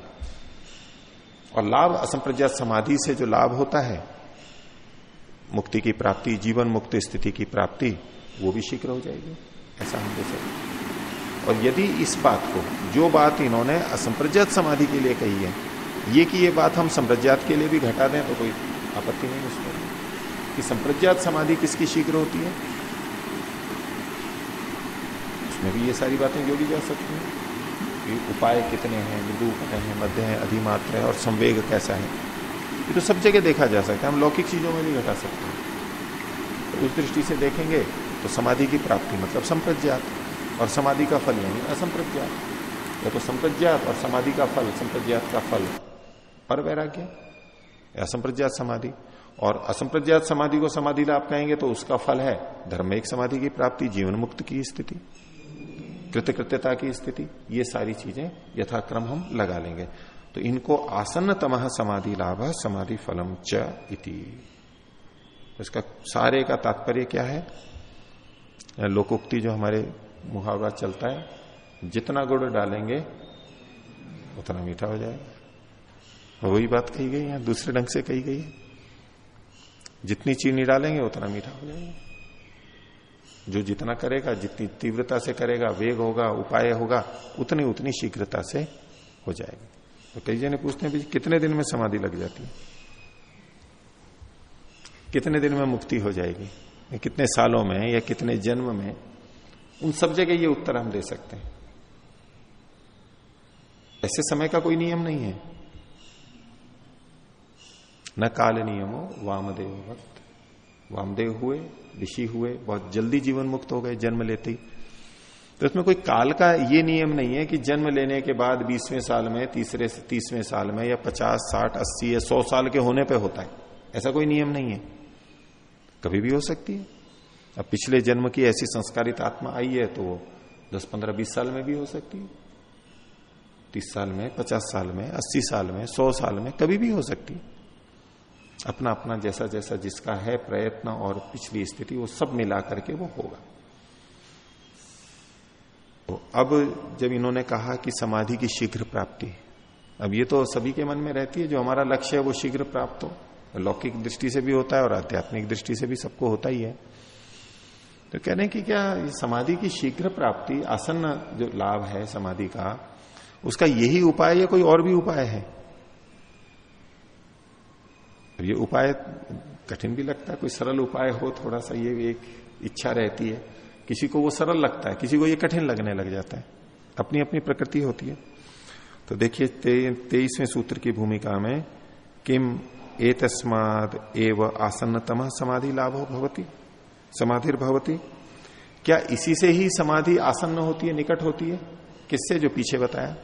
और लाभ असंप्रज्ञात समाधि से जो लाभ होता है, मुक्ति की प्राप्ति, जीवन मुक्त स्थिति की प्राप्ति, वो भी शीघ्र हो जाएगी, ऐसा हम देख सकते। और यदि इस बात को, जो बात इन्होंने असंप्रज्ञात समाधि के लिए कही है, ये कि ये बात हम संप्रज्ञात के लिए भी घटा दें तो कोई आपत्ति नहीं उसमें, कि संप्रज्ञात समाधि किसकी शीघ्र होती है, उसमें भी ये सारी बातें जोड़ी जा सकती हैं कि उपाय कितने हैं, मृदु उपाय हैं, मध्य है, अधिमात्र है, और संवेग कैसा है। ये तो सब जगह देखा जा सकता है, हम लौकिक चीजों में भी घटा सकते हैं। तो उस दृष्टि से देखेंगे तो समाधि की प्राप्ति मतलब संप्रज्ञात, और समाधि का फल यानी असंप्रज्ञात, या तो संप्रज्ञात और समाधि का फल, संप्रज्ञात का फल पर वैराग्य, असंप्रज्ञात समाधि। और असंप्रज्ञात समाधि को समाधि लाभ कहेंगे तो उसका फल है धर्मेक समाधि की प्राप्ति, जीवन मुक्त की स्थिति, कृतकृत्यता की स्थिति। ये सारी चीजें यथाक्रम हम लगा लेंगे। तो इनको आसन्न तमः समाधि लाभ समाधि फलम च इति। इसका सारे का तात्पर्य क्या है? लोकोक्ति जो हमारे मुहावरा चलता है, जितना गुड़ डालेंगे उतना मीठा हो जाएगा। वही बात कही गई है, दूसरे ढंग से कही गई है। जितनी चीनी डालेंगे उतना मीठा हो जाएगा। जो जितना करेगा, जितनी तीव्रता से करेगा, वेग होगा, उपाय होगा, उतनी उतनी शीघ्रता से हो जाएगा। तो कई जने पूछते हैं कितने दिन में समाधि लग जाती है, कितने दिन में मुक्ति हो जाएगी, कितने सालों में या कितने जन्म में? उन सब जगह ये उत्तर हम दे सकते हैं। ऐसे समय का कोई नियम नहीं है, न काल नियमो वामदेव वक्त। वामदेव हुए, ऋषि हुए, बहुत जल्दी जीवन मुक्त हो गए जन्म लेते ही। तो इसमें कोई काल का ये नियम नहीं है कि जन्म लेने के बाद 20वें साल में, 30वें साल में, या 50, 60, 80 या 100 साल के होने पे होता है। ऐसा कोई नियम नहीं है, कभी भी हो सकती है। अब पिछले जन्म की ऐसी संस्कारित आत्मा आई है तो वो 10, 15, 20 साल में भी हो सकती है, 30 साल में, 50 साल में, 80 साल में, 100 साल में, कभी भी हो सकती है। अपना अपना जैसा जैसा जिसका है प्रयत्न और पिछली स्थिति, वो सब मिला करके वो होगा। तो अब जब इन्होंने कहा कि समाधि की शीघ्र प्राप्ति, अब ये तो सभी के मन में रहती है, जो हमारा लक्ष्य है वो शीघ्र प्राप्त हो। लौकिक दृष्टि से भी होता है और आध्यात्मिक दृष्टि से भी सबको होता ही है। तो कह रहे हैं कि क्या समाधि की शीघ्र प्राप्ति, आसन्न जो लाभ है समाधि का, उसका यही उपाय या कोई और भी उपाय है? ये उपाय कठिन भी लगता है, कोई सरल उपाय हो, थोड़ा सा ये एक इच्छा रहती है। किसी को वो सरल लगता है, किसी को ये कठिन लगने लग जाता है, अपनी अपनी प्रकृति होती है। तो देखिए 23वें सूत्र की भूमिका में, किम एतस्माद् एव आसन्नतमः समाधि लाभो भवति, समाधिर भवति। क्या इसी से ही समाधि आसन्न होती है, निकट होती है? किससे? जो पीछे बताया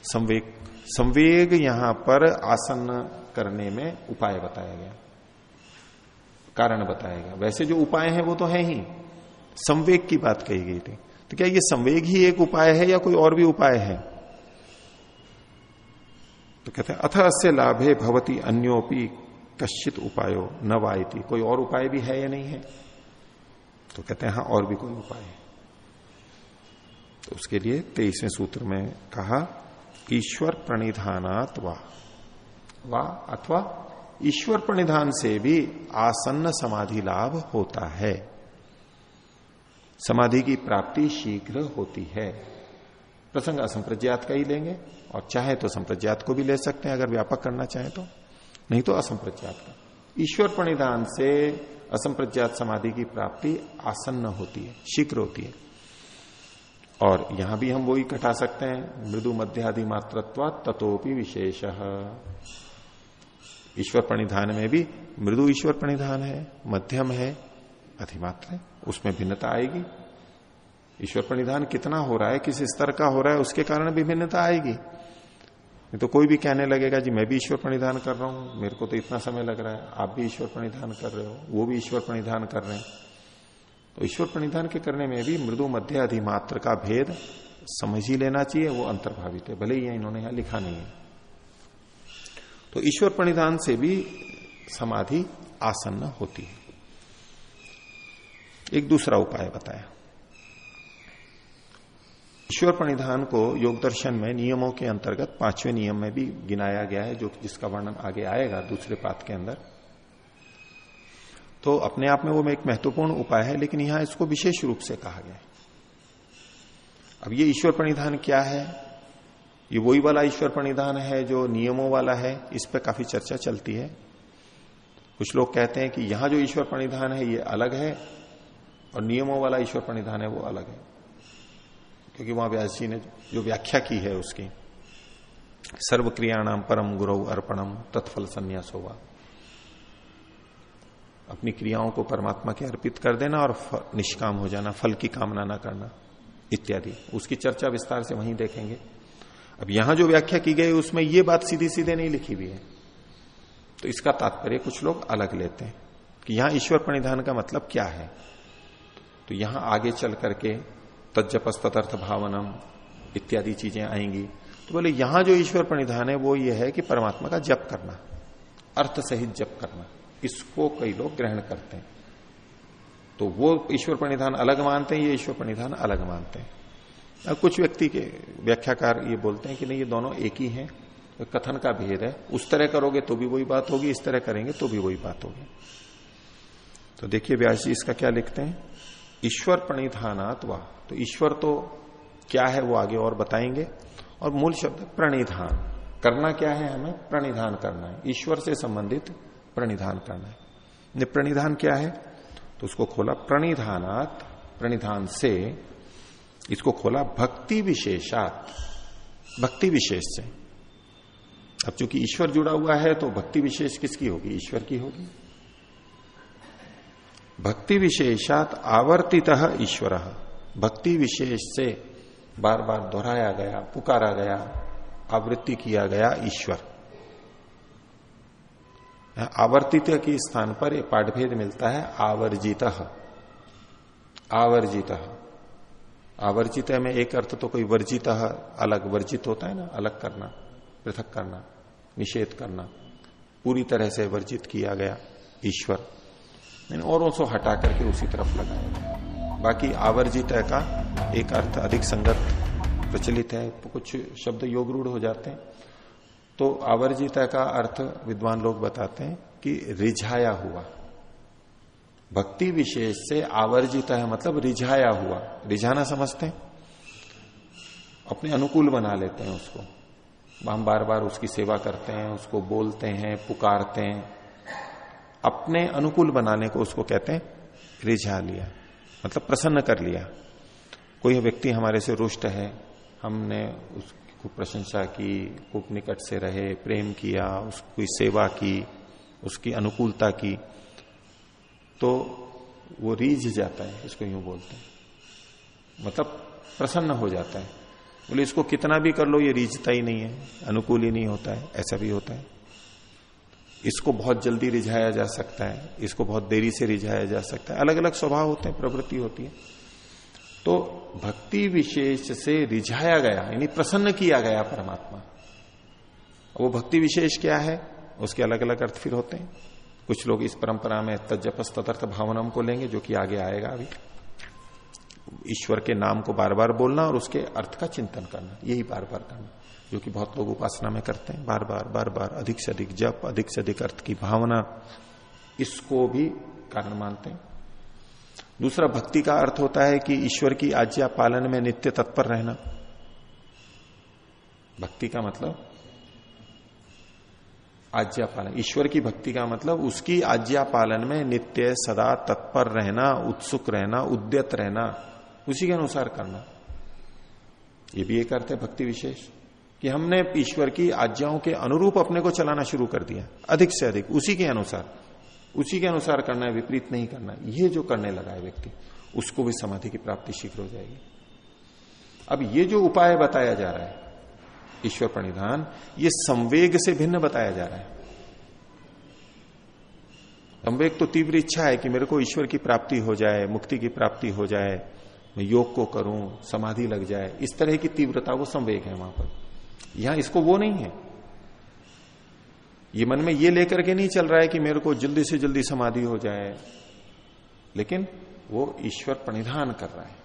संवेग। संवेग यहां पर आसन्न करने में उपाय बताया गया, कारण बताया गया। वैसे जो उपाय हैं वो तो है ही, संवेग की बात कही गई थी। तो क्या ये संवेग ही एक उपाय है या कोई और भी उपाय है? तो कहते हैं अथ अस्य लाभे भवति अन्योपि कश्चित उपायो न वायति, कोई और उपाय भी है या नहीं है? तो कहते हैं हाँ, और भी कोई उपाय है। तो उसके लिए 23वें सूत्र में कहा ईश्वर प्रणिधानात् वा अथवा ईश्वर प्रणिधान से भी आसन्न समाधि लाभ होता है, समाधि की प्राप्ति शीघ्र होती है। प्रसंग असंप्रज्ञात का ही लेंगे और चाहे तो संप्रज्ञात को भी ले सकते हैं अगर व्यापक करना चाहे तो, नहीं तो असंप्रज्ञात का। ईश्वर प्रणिधान से असंप्रज्ञात समाधि की प्राप्ति आसन्न होती है, शीघ्र होती है। और यहां भी हम वही घटा सकते हैं, मृदु मध्यादि मात्रत्वा ततोपि विशेष। ईश्वर प्रणिधान में भी मृदु ईश्वर प्रणिधान है, मध्यम है, अधिमात्र है, उसमें भिन्नता आएगी। ईश्वर प्रणिधान कितना हो रहा है, किस स्तर का हो रहा है, उसके कारण भी भिन्नता आएगी। नहीं तो कोई भी कहने लगेगा जी मैं भी ईश्वर प्रणिधान कर रहा हूं, मेरे को तो इतना समय लग रहा है, आप भी ईश्वर प्रणिधान कर रहे हो, वो भी ईश्वर प्रणिधान कर रहे हैं। तो ईश्वर प्रणिधान के करने में भी मृदु मध्य अधिमात्र का भेद समझ ही लेना चाहिए, वो अंतर्भावित है, भले ही इन्होंने यहां लिखा नहीं है। तो ईश्वर प्रणिधान से भी समाधि आसन्न होती है। एक दूसरा उपाय बताया, ईश्वर प्रणिधान को योग दर्शन में नियमों के अंतर्गत 5वें नियम में भी गिनाया गया है, जो जिसका वर्णन आगे आएगा दूसरे पाठ के अंदर। तो अपने आप में वो एक महत्वपूर्ण उपाय है, लेकिन यहां इसको विशेष रूप से कहा गया है। अब ये ईश्वर प्रणिधान क्या है? ये वही वाला ईश्वर प्रणिधान है जो नियमों वाला है, इस पर काफी चर्चा चलती है। कुछ लोग कहते हैं कि यहां जो ईश्वर प्रणिधान है ये अलग है और नियमों वाला ईश्वर प्रणिधान है वो अलग है, क्योंकि वहां व्यास जी ने जो व्याख्या की है उसकी सर्व क्रियाणाम परम गुरु अर्पणम तत्फल संन्यास होगा, अपनी क्रियाओं को परमात्मा के अर्पित कर देना और निष्काम हो जाना, फल की कामना ना करना इत्यादि। उसकी चर्चा विस्तार से वहीं देखेंगे। अब यहां जो व्याख्या की गई उसमें ये बात सीधी सीधे नहीं लिखी हुई है, तो इसका तात्पर्य कुछ लोग अलग लेते हैं कि यहां ईश्वर प्रणिधान का मतलब क्या है। तो यहां आगे चल करके तज्जपस तदर्थ भावनम इत्यादि चीजें आएंगी। तो बोले यहां जो ईश्वर प्रणिधान है वो ये है कि परमात्मा का जप करना, अर्थ सहित जप करना, इसको कई लोग ग्रहण करते हैं। तो वो ईश्वर प्रणिधान अलग मानते हैं, ये ईश्वर प्रणिधान अलग मानते हैं। अब कुछ व्यक्ति के व्याख्याकार ये बोलते हैं कि नहीं ये दोनों एक ही हैं, कथन का भेद है, उस तरह करोगे तो भी वही बात होगी, इस तरह करेंगे तो भी वही बात होगी। तो देखिए व्यास जी इसका क्या लिखते हैं, ईश्वर प्रणिधानात् वा, तो ईश्वर तो क्या है वो आगे और बताएंगे। और मूल शब्द प्रणिधान, करना क्या है, हमें प्रणिधान करना है, ईश्वर से संबंधित प्रणिधान करना है। प्रणिधान क्या है तो उसको खोला प्रणिधानात्, प्रणिधान से, इसको खोला भक्ति विशेषात, भक्ति विशेष से। अब चूंकि ईश्वर जुड़ा हुआ है तो भक्ति विशेष किसकी होगी, ईश्वर की होगी। भक्ति विशेषात आवर्तितः ईश्वर, भक्ति विशेष से बार बार दोहराया गया, पुकारा गया, आवृत्ति किया गया ईश्वर। आवर्तित के स्थान पर एक पाठभेद मिलता है आवर्जितः, आवर्जितः। आवर्जित में एक अर्थ तो कोई वर्जित अलग, वर्जित होता है ना, अलग करना, पृथक करना, निषेध करना, पूरी तरह से वर्जित किया गया ईश्वर, औरों से हटा करके उसी तरफ लगाया गया। बाकी आवर्जित का एक अर्थ अधिक संगत प्रचलित है, कुछ शब्द योग रूढ़ हो जाते हैं। तो आवर्जित का अर्थ विद्वान लोग बताते हैं कि रिझाया हुआ, भक्ति विशेष से आवर्जित है मतलब रिझाया हुआ। रिझाना समझते हैं, अपने अनुकूल बना लेते हैं उसको, हम बार बार उसकी सेवा करते हैं, उसको बोलते हैं, पुकारते हैं, अपने अनुकूल बनाने को उसको कहते हैं रिझा लिया, मतलब प्रसन्न कर लिया। कोई व्यक्ति हमारे से रुष्ट है, हमने उसकी खूब प्रशंसा की, खूब निकट से रहे, प्रेम किया, उसकी सेवा की, उसकी अनुकूलता की, तो वो रीझ जाता है, इसको यूं बोलते हैं, मतलब प्रसन्न हो जाता है। बोले इसको कितना भी कर लो ये रीझता ही नहीं है, अनुकूल ही नहीं होता है, ऐसा भी होता है। इसको बहुत जल्दी रिझाया जा सकता है, इसको बहुत देरी से रिझाया जा सकता है, अलग अलग स्वभाव होते हैं, प्रवृत्ति होती है। तो भक्ति विशेष से रिझाया गया यानी प्रसन्न किया गया परमात्मा, वो भक्ति विशेष क्या है उसके अलग अलग अर्थ फिर होते हैं। कुछ लोग इस परंपरा में तज्जपस तदर्थ भावनम को लेंगे, जो कि आगे आएगा अभी। ईश्वर के नाम को बार बार बोलना और उसके अर्थ का चिंतन करना, यही बार बार करना, जो कि बहुत लोग उपासना में करते हैं, बार बार अधिक से अधिक जप, अधिक से अधिक अर्थ की भावना, इसको भी कारण मानते हैं। दूसरा भक्ति का अर्थ होता है कि ईश्वर की आज्ञा पालन में नित्य तत्पर रहना। भक्ति का मतलब आज्ञा पालन, ईश्वर की भक्ति का मतलब उसकी आज्ञा पालन में नित्य सदा तत्पर रहना, उत्सुक रहना, उद्यत रहना, उसी के अनुसार करना। ये भी एक अर्थ है भक्ति विशेष, कि हमने ईश्वर की आज्ञाओं के अनुरूप अपने को चलाना शुरू कर दिया, अधिक से अधिक उसी के अनुसार करना है, विपरीत नहीं करना। ये जो करने लगा है व्यक्ति, उसको भी समाधि की प्राप्ति शीघ्र हो जाएगी। अब ये जो उपाय बताया जा रहा है ईश्वर प्रणिधान, ये संवेग से भिन्न बताया जा रहा है। संवेग तो तीव्र इच्छा है कि मेरे को ईश्वर की प्राप्ति हो जाए, मुक्ति की प्राप्ति हो जाए, मैं योग को करूं, समाधि लग जाए, इस तरह की तीव्रता वो संवेग है वहां पर। यहां इसको वो नहीं है, ये मन में ये लेकर के नहीं चल रहा है कि मेरे को जल्दी से जल्दी समाधि हो जाए, लेकिन वो ईश्वर प्रणिधान कर रहा है,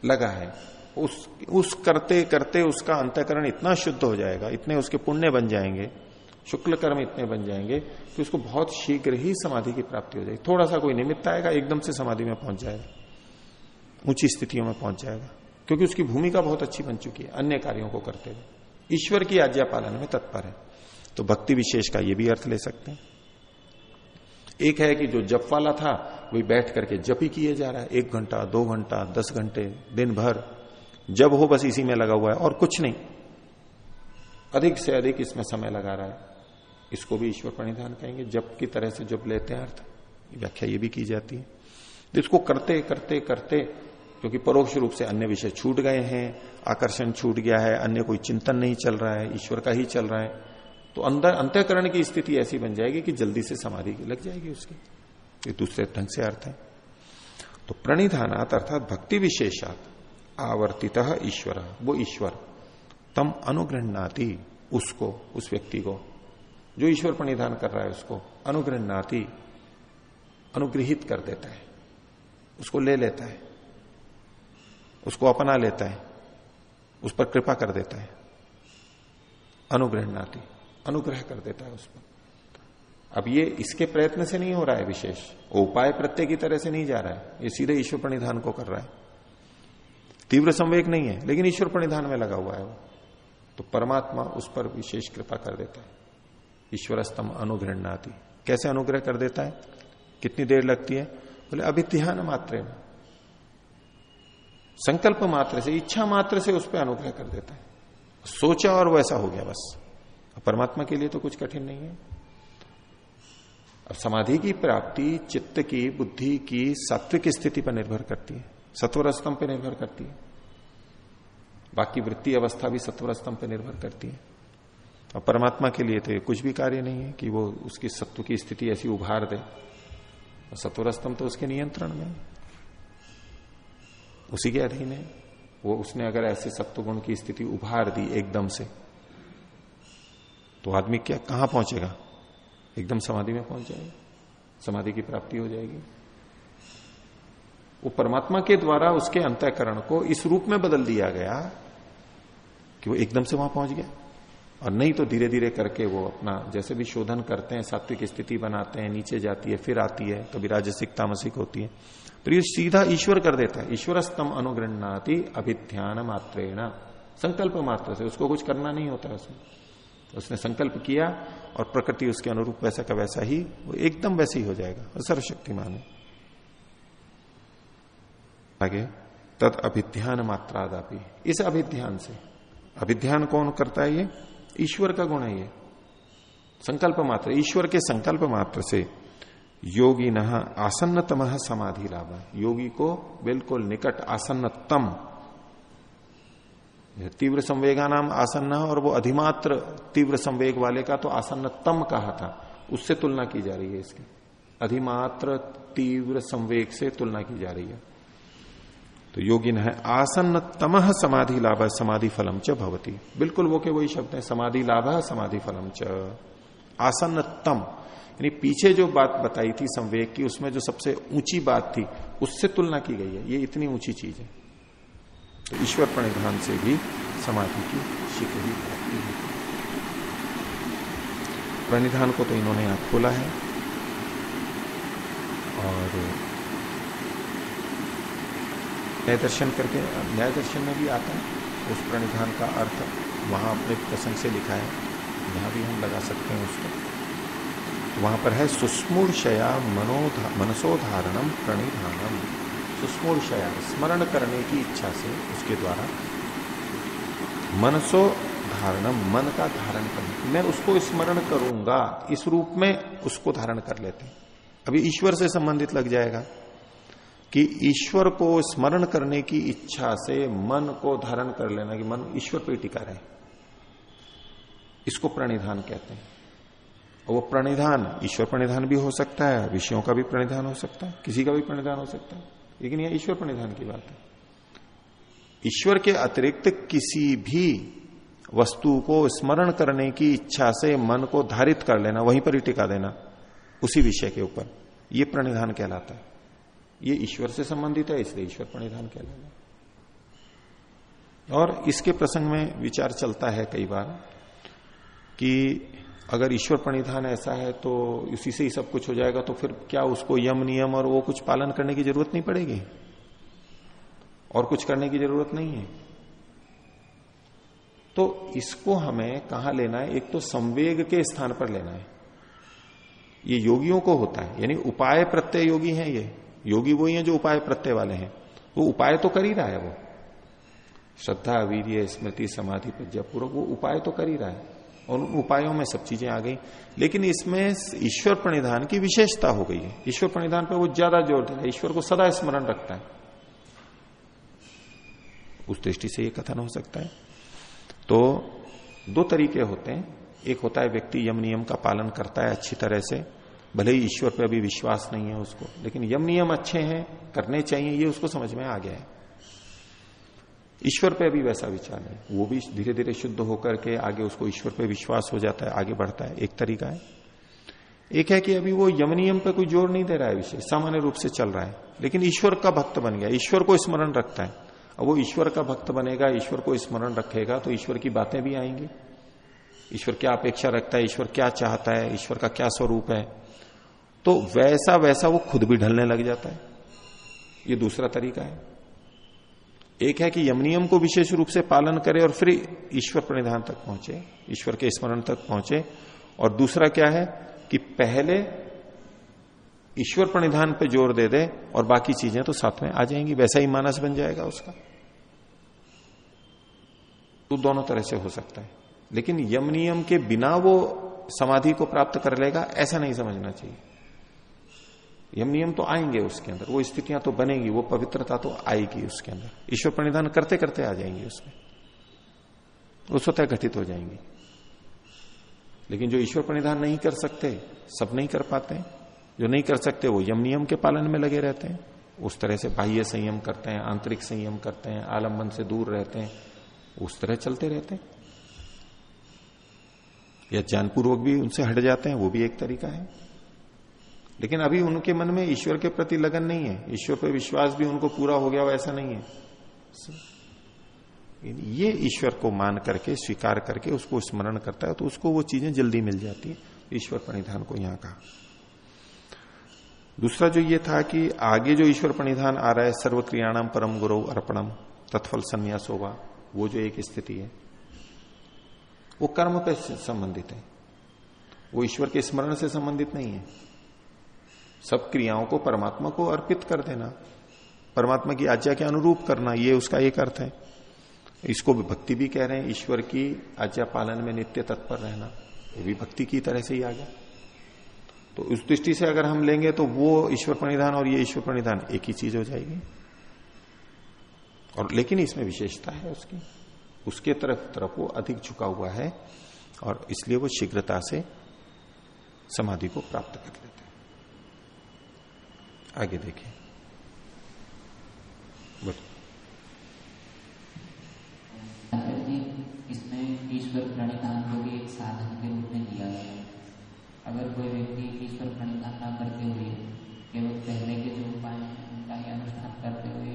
लगा है। उस करते करते उसका अंतःकरण इतना शुद्ध हो जाएगा, इतने उसके पुण्य बन जाएंगे, शुक्ल कर्म इतने बन जाएंगे कि उसको बहुत शीघ्र ही समाधि की प्राप्ति हो जाएगी। थोड़ा सा कोई निमित्त आएगा, एकदम से समाधि में पहुंच जाएगा, ऊंची स्थितियों में पहुंच जाएगा, क्योंकि उसकी भूमिका बहुत अच्छी बन चुकी है अन्य कार्यों को करते हुए, ईश्वर की आज्ञा पालन में तत्पर है। तो भक्ति विशेष का ये भी अर्थ ले सकते हैं। एक है कि जो जप वाला था वही बैठ करके जप ही किए जा रहा है, 1 घंटा 2 घंटा 10 घंटे दिन भर जब हो बस इसी में लगा हुआ है और कुछ नहीं, अधिक से अधिक इसमें समय लगा रहा है, इसको भी ईश्वर प्रणिधान कहेंगे। जप की तरह से जप लेते हैं अर्थ, व्याख्या ये भी की जाती है। इसको करते करते करते, क्योंकि परोक्ष रूप से अन्य विषय छूट गए हैं, आकर्षण छूट गया है, अन्य कोई चिंतन नहीं चल रहा है, ईश्वर का ही चल रहा है, तो अंदर अंतःकरण की स्थिति ऐसी बन जाएगी कि जल्दी से समाधि लग जाएगी उसकी। ये दूसरे ढंग से अर्थ है। तो प्रणिधानात अर्थात भक्ति विशेषात आवर्तित ईश्वर, वो ईश्वर तम अनुगृह्णाति, उसको, उस व्यक्ति को जो ईश्वर प्रणिधान कर रहा है उसको अनुगृह्णाति, अनुग्रहित कर देता है, उसको ले लेता है, उसको अपना लेता है, उस पर कृपा कर देता है। अनुगृह्णाति, अनुग्रह कर देता है उस पर। अब ये इसके प्रयत्न से नहीं हो रहा है विशेष, उपाय प्रत्यय की तरह से नहीं जा रहा है, ये सीधे ईश्वर प्रणिधान को कर रहा है। तीव्र संवेग नहीं है, लेकिन ईश्वर प्रणिधान में लगा हुआ है वो, तो परमात्मा उस पर विशेष कृपा कर देता है। ईश्वरस्तम अनुगृह्णाति, कैसे अनुग्रह कर देता है, कितनी देर लगती है, बोले अभिध्यान मात्र में, संकल्प मात्र से, इच्छा मात्र से उस पर अनुग्रह कर देता है। सोचा और वैसा हो गया बस। परमात्मा के लिए तो कुछ कठिन नहीं है। अब समाधि की प्राप्ति चित्त की, बुद्धि की सात्विक स्थिति पर निर्भर करती है, सत्वर स्तंभ पर निर्भर करती है, बाकी वृत्ति अवस्था भी सत्वर स्तंभ पर निर्भर करती है। और परमात्मा के लिए तो कुछ भी कार्य नहीं है कि वो उसकी सत्व की स्थिति ऐसी उभार दे, सत्वर स्तंभ तो उसके नियंत्रण में, उसी के अधीन है वो। उसने अगर ऐसे सत्व गुण की स्थिति उभार दी एकदम से, तो आदमी क्या कहां पहुंचेगा, एकदम समाधि में पहुंच जाएगा, समाधि की प्राप्ति हो जाएगी। वो परमात्मा के द्वारा उसके अंतःकरण को इस रूप में बदल दिया गया कि वो एकदम से वहां पहुंच गया। और नहीं तो धीरे धीरे करके वो अपना जैसे भी शोधन करते हैं, सात्विक स्थिति बनाते हैं, नीचे जाती है, फिर आती है, कभी राजसिक तामसिक होती है, तो ये सीधा ईश्वर कर देता है। ईश्वरस्तम अनुगृह्णाति अभिध्यान मात्रेण, संकल्प मात्र से, उसको कुछ करना नहीं होता है उसमें। उसने संकल्प किया और प्रकृति उसके अनुरूप वैसा का वैसा ही, वो एकदम वैसे ही हो जाएगा, सर्वशक्तिमान है। आगे तद अभिध्यान मात्रादापि, इस अभिध्यान से, अभिध्यान कौन करता है, ये ईश्वर का गुण है, ये संकल्प मात्र, ईश्वर के संकल्प मात्र से योगी न आसन्नतम समाधि लाभ, योगी को बिल्कुल निकट आसन्नतम, तीव्र संवेगा नाम आसन्न, और वो अधिमात्र तीव्र संवेग वाले का तो आसन्नतम कहा था, उससे तुलना की जा रही है इसकी, अधिमात्र तीव्र संवेग से तुलना की जा रही है। तो योगिन है आसन्न तमह समाधि लाभ समाधि फलम च भवति, बिल्कुल वो के वही शब्द है, समाधि लाभ समाधि फलम च। आसन्न तम यानी पीछे जो बात बताई थी संवेग की, उसमें जो सबसे ऊंची बात थी उससे तुलना की गई है, ये इतनी ऊंची चीज है। तो ईश्वर प्रणिधान से भी समाधि की शीघ्र ही प्राप्ति है। प्रणिधान को तो इन्होंने यहां खोला है और न्याय दर्शन करके, न्याय दर्शन में भी आता है उस प्रणिधान का अर्थ, वहां अपने प्रसंग से लिखा है, यहां भी हम लगा सकते हैं उसको। वहां पर है सुस्मूर्षया मनसोधारणम प्रणिधानम। सुस्मूर्षया स्मरण करने की इच्छा से, उसके द्वारा मनसो धारणम, मन का धारण करना, मैं उसको स्मरण करूंगा, इस रूप में उसको धारण कर लेते हैं। अभी ईश्वर से संबंधित लग जाएगा कि ईश्वर को स्मरण करने की इच्छा से मन को धारण कर लेना, कि मन ईश्वर पर टिका रहे, इसको प्रणिधान कहते हैं। और वो प्रणिधान ईश्वर प्रणिधान भी हो सकता है, विषयों का भी प्रणिधान हो सकता है, किसी का भी प्रणिधान हो सकता है, लेकिन यह ईश्वर प्रणिधान की बात है। ईश्वर के अतिरिक्त किसी भी वस्तु को स्मरण करने की इच्छा से मन को धारित कर लेना, वहीं पर ही टिका देना उसी विषय के ऊपर, यह प्रणिधान कहलाता है। ये ईश्वर से संबंधित है, इसलिए ईश्वर प्रणिधान कहलाता है। और इसके प्रसंग में विचार चलता है कई बार कि अगर ईश्वर प्रणिधान ऐसा है तो उसी से ही सब कुछ हो जाएगा, तो फिर क्या उसको यम नियम और वो कुछ पालन करने की जरूरत नहीं पड़ेगी, और कुछ करने की जरूरत नहीं है। तो इसको हमें कहां लेना है, एक तो संवेग के स्थान पर लेना है। ये योगियों को होता है, यानी उपाय प्रत्यय योगी हैं, ये योगी वही हैं जो उपाय प्रत्यय वाले हैं। वो उपाय तो कर ही रहा है, वो श्रद्धा वीर्य स्मृति समाधि प्रज्ञापूर्वक वो उपाय तो कर ही रहा है, और उन उपायों में सब चीजें आ गई। लेकिन इसमें ईश्वर प्रणिधान की विशेषता हो गई है, ईश्वर प्रणिधान पर वो ज्यादा जोर दे रहा है, ईश्वर को सदा स्मरण रखता है। उस दृष्टि से ये कथन हो सकता है। तो दो तरीके होते हैं, एक होता है व्यक्ति यम नियम का पालन करता है अच्छी तरह से, भले ही ईश्वर पे अभी विश्वास नहीं है उसको, लेकिन यम नियम अच्छे हैं, करने चाहिए, ये उसको समझ में आ गया है। ईश्वर पे अभी वैसा विचार नहीं, वो भी धीरे धीरे शुद्ध होकर के आगे उसको ईश्वर पे विश्वास हो जाता है, आगे बढ़ता है, एक तरीका है। एक है कि अभी वो यम नियम पे कोई जोर नहीं दे रहा है, विषय सामान्य रूप से चल रहा है, लेकिन ईश्वर का भक्त बन गया, ईश्वर को स्मरण रखता है। अब वो ईश्वर का भक्त बनेगा, ईश्वर को स्मरण रखेगा, तो ईश्वर की बातें भी आएंगी, ईश्वर क्या अपेक्षा रखता है, ईश्वर क्या चाहता है, ईश्वर का क्या स्वरूप है, तो वैसा वैसा वो खुद भी ढलने लग जाता है। ये दूसरा तरीका है। एक है कि यम नियम को विशेष रूप से पालन करे और फिर ईश्वर प्रणिधान तक पहुंचे, ईश्वर के स्मरण तक पहुंचे। और दूसरा क्या है कि पहले ईश्वर प्रणिधान पे जोर दे दे और बाकी चीजें तो साथ में आ जाएंगी, वैसा ही मानस बन जाएगा उसका। तो दोनों तरह से हो सकता है, लेकिन यम नियम के बिना वो समाधि को प्राप्त कर लेगा ऐसा नहीं समझना चाहिए। यम नियम तो आएंगे उसके अंदर, वो स्थितियां तो बनेगी, वो पवित्रता तो आएगी उसके अंदर, ईश्वर प्रणिधान करते करते आ जाएंगी उसमें, वो स्वतः घटित हो जाएंगी। लेकिन जो ईश्वर प्रणिधान नहीं कर सकते, सब नहीं कर पाते, जो नहीं कर सकते वो यम नियम के पालन में लगे रहते हैं, उस तरह से बाह्य संयम करते हैं, आंतरिक संयम करते हैं, आलम्बन से दूर रहते हैं, उस तरह चलते रहते हैं, या ज्ञानपूर्वक भी उनसे हट जाते हैं, वो भी एक तरीका है। लेकिन अभी उनके मन में ईश्वर के प्रति लगन नहीं है, ईश्वर पर विश्वास भी उनको पूरा हो गया, वैसा नहीं है। ये ईश्वर को मान करके स्वीकार करके उसको स्मरण करता है तो उसको वो चीजें जल्दी मिल जाती है। ईश्वर प्रणिधान को यहां कहा। दूसरा जो ये था कि आगे जो ईश्वर प्रणिधान आ रहा है, सर्व क्रियाणाम परम गुरु अर्पणम तत्फल संन्यासोवा, वो जो एक स्थिति है वो कर्म पे संबंधित है, वो ईश्वर के स्मरण से संबंधित नहीं है। सब क्रियाओं को परमात्मा को अर्पित कर देना, परमात्मा की आज्ञा के अनुरूप करना, ये उसका एक अर्थ है। इसको भी भक्ति भी कह रहे हैं, ईश्वर की आज्ञा पालन में नित्य तत्पर रहना, ये भी भक्ति की तरह से ही आ गया। तो उस दृष्टि से अगर हम लेंगे तो वो ईश्वर प्रणिधान और ये ईश्वर प्रणिधान एक ही चीज हो जाएगी। और लेकिन इसमें विशेषता है उसकी, उसके तरफ वो अधिक झुका हुआ है और इसलिए वो शीघ्रता से समाधि को प्राप्त कर लेते हैं। आगे देखिए, जी इसमें ईश्वर प्रणिधान को भी एक साधन के रूप में दिया गया है। अगर कोई व्यक्ति ईश्वर प्रणिधान न करते हुए केवल पहले के जो उपाय हैं उनका ही अनुष्ठान करते हुए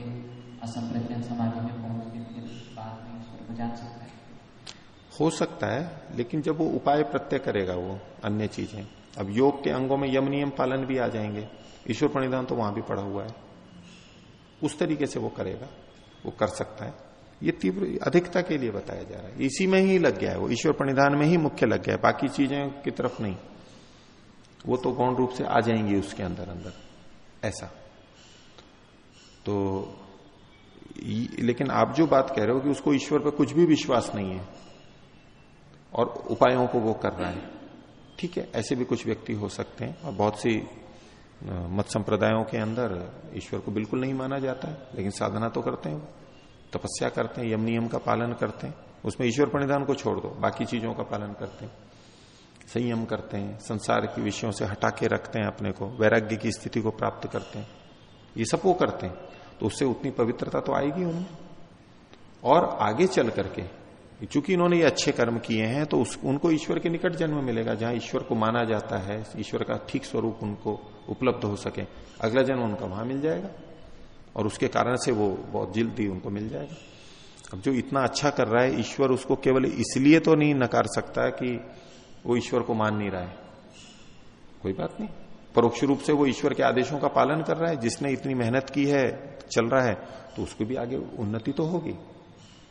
असंप्रज्ञान समाधि में पहुंच के फिर बाद में ईश्वर को जान सकता है? हो सकता है, लेकिन जब वो उपाय प्रत्यय करेगा, वो अन्य चीजें, अब योग के अंगों में यम नियम पालन भी आ जाएंगे, ईश्वर प्रणिधान तो वहां भी पड़ा हुआ है, उस तरीके से वो करेगा, वो कर सकता है। ये तीव्र अधिकता के लिए बताया जा रहा है, इसी में ही लग गया है, वो ईश्वर प्रणिधान में ही मुख्य लग गया है, बाकी चीजें की तरफ नहीं। वो तो गौण रूप से आ जाएंगी उसके अंदर अंदर, ऐसा। तो लेकिन आप जो बात कह रहे हो कि उसको ईश्वर पर कुछ भी विश्वास नहीं है और उपायों को वो कर रहा है, ठीक है, ऐसे भी कुछ व्यक्ति हो सकते हैं। और बहुत सी मत संप्रदायों के अंदर ईश्वर को बिल्कुल नहीं माना जाता है, लेकिन साधना तो करते हैं, वो तपस्या करते हैं, यम नियम का पालन करते हैं, उसमें ईश्वर प्रणिधान को छोड़ दो, बाकी चीजों का पालन करते हैं, संयम करते हैं, संसार के विषयों से हटा के रखते हैं अपने को, वैराग्य की स्थिति को प्राप्त करते हैं, ये सब वो करते हैं। तो उससे उतनी पवित्रता तो आएगी उनमें। और आगे चल करके चूंकि इन्होंने ये अच्छे कर्म किए हैं तो उनको ईश्वर के निकट जन्म मिलेगा, जहां ईश्वर को माना जाता है, ईश्वर का ठीक स्वरूप उनको उपलब्ध हो सके, अगला जन्म उनका वहां मिल जाएगा और उसके कारण से वो बहुत जल्दी उनको मिल जाएगा। अब जो इतना अच्छा कर रहा है, ईश्वर उसको केवल इसलिए तो नहीं नकार सकता कि वो ईश्वर को मान नहीं रहा है, कोई बात नहीं, परोक्ष रूप से वो ईश्वर के आदेशों का पालन कर रहा है, जिसने इतनी मेहनत की है, चल रहा है, तो उसको भी आगे उन्नति तो होगी,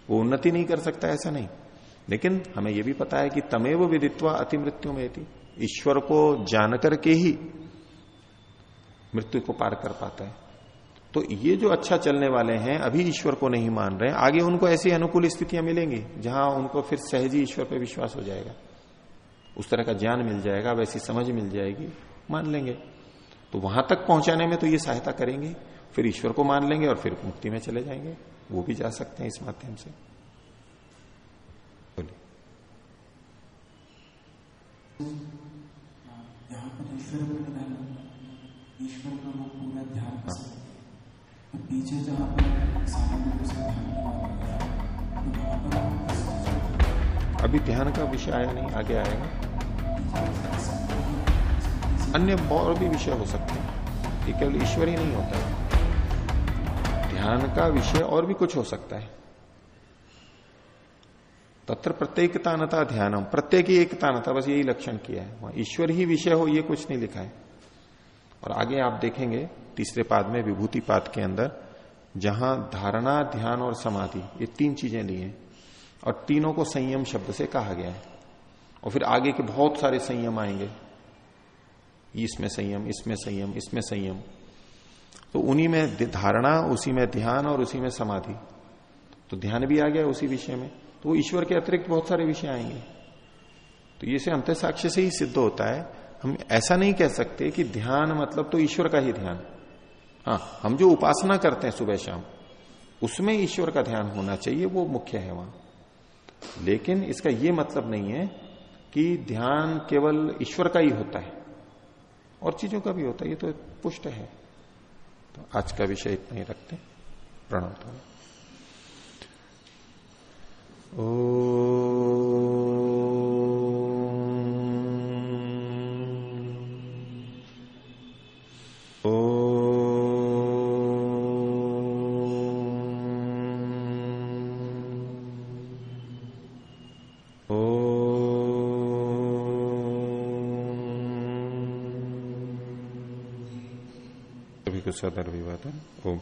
वो उन्नति नहीं कर सकता ऐसा नहीं। लेकिन हमें यह भी पता है कि तमेव विदित्वा अति मृत्यु में थी, ईश्वर को जानकर के ही मृत्यु को पार कर पाता है। तो ये जो अच्छा चलने वाले हैं, अभी ईश्वर को नहीं मान रहे, आगे उनको ऐसी अनुकूल स्थितियां मिलेंगी जहां उनको फिर सहज ही ईश्वर पर विश्वास हो जाएगा, उस तरह का ज्ञान मिल जाएगा, वैसी समझ मिल जाएगी, मान लेंगे। तो वहां तक पहुंचाने में तो ये सहायता करेंगे, फिर ईश्वर को मान लेंगे और फिर मुक्ति में चले जाएंगे, वो भी जा सकते हैं इस माध्यम से। बोलिए। यहाँ पर ईश्वर का वो पूरा ध्यान कर सकते हैं, तो पीछे जहाँ पर सामान्य रूप से ध्यान दिया, तो वहां पर अभी ध्यान का विषय आया नहीं, आगे आएगा। अन्य और भी विषय हो सकते हैं, ये केवल ईश्वर ही नहीं होता है, ध्यान का विषय और भी कुछ हो सकता है। तत्र प्रत्येकता नता ध्यानम, प्रत्येक ही एकता नता, बस यही लक्षण किया है, वहां ईश्वर ही विषय हो ये कुछ नहीं लिखा है। और आगे आप देखेंगे तीसरे पाद में, विभूति पाद के अंदर, जहां धारणा, ध्यान और समाधि, ये तीन चीजें ली हैं और तीनों को संयम शब्द से कहा गया है। और फिर आगे के बहुत सारे संयम आएंगे, इसमें संयम, इसमें संयम, इसमें संयम, तो उन्हीं में धारणा, उसी में ध्यान और उसी में समाधि। तो ध्यान भी आ गया उसी विषय में, तो ईश्वर के अतिरिक्त बहुत सारे विषय आएंगे। तो ये से अंतः साक्ष्य से ही सिद्ध होता है। हम ऐसा नहीं कह सकते कि ध्यान मतलब तो ईश्वर का ही ध्यान। हाँ, हम जो उपासना करते हैं सुबह शाम, उसमें ईश्वर का ध्यान होना चाहिए, वो मुख्य है वहां। लेकिन इसका ये मतलब नहीं है कि ध्यान केवल ईश्वर का ही होता है, और चीजों का भी होता है, ये तो पुष्ट है। तो आज का विषय इतना ही रखते हैं। प्रणव सदर विवादन। ओम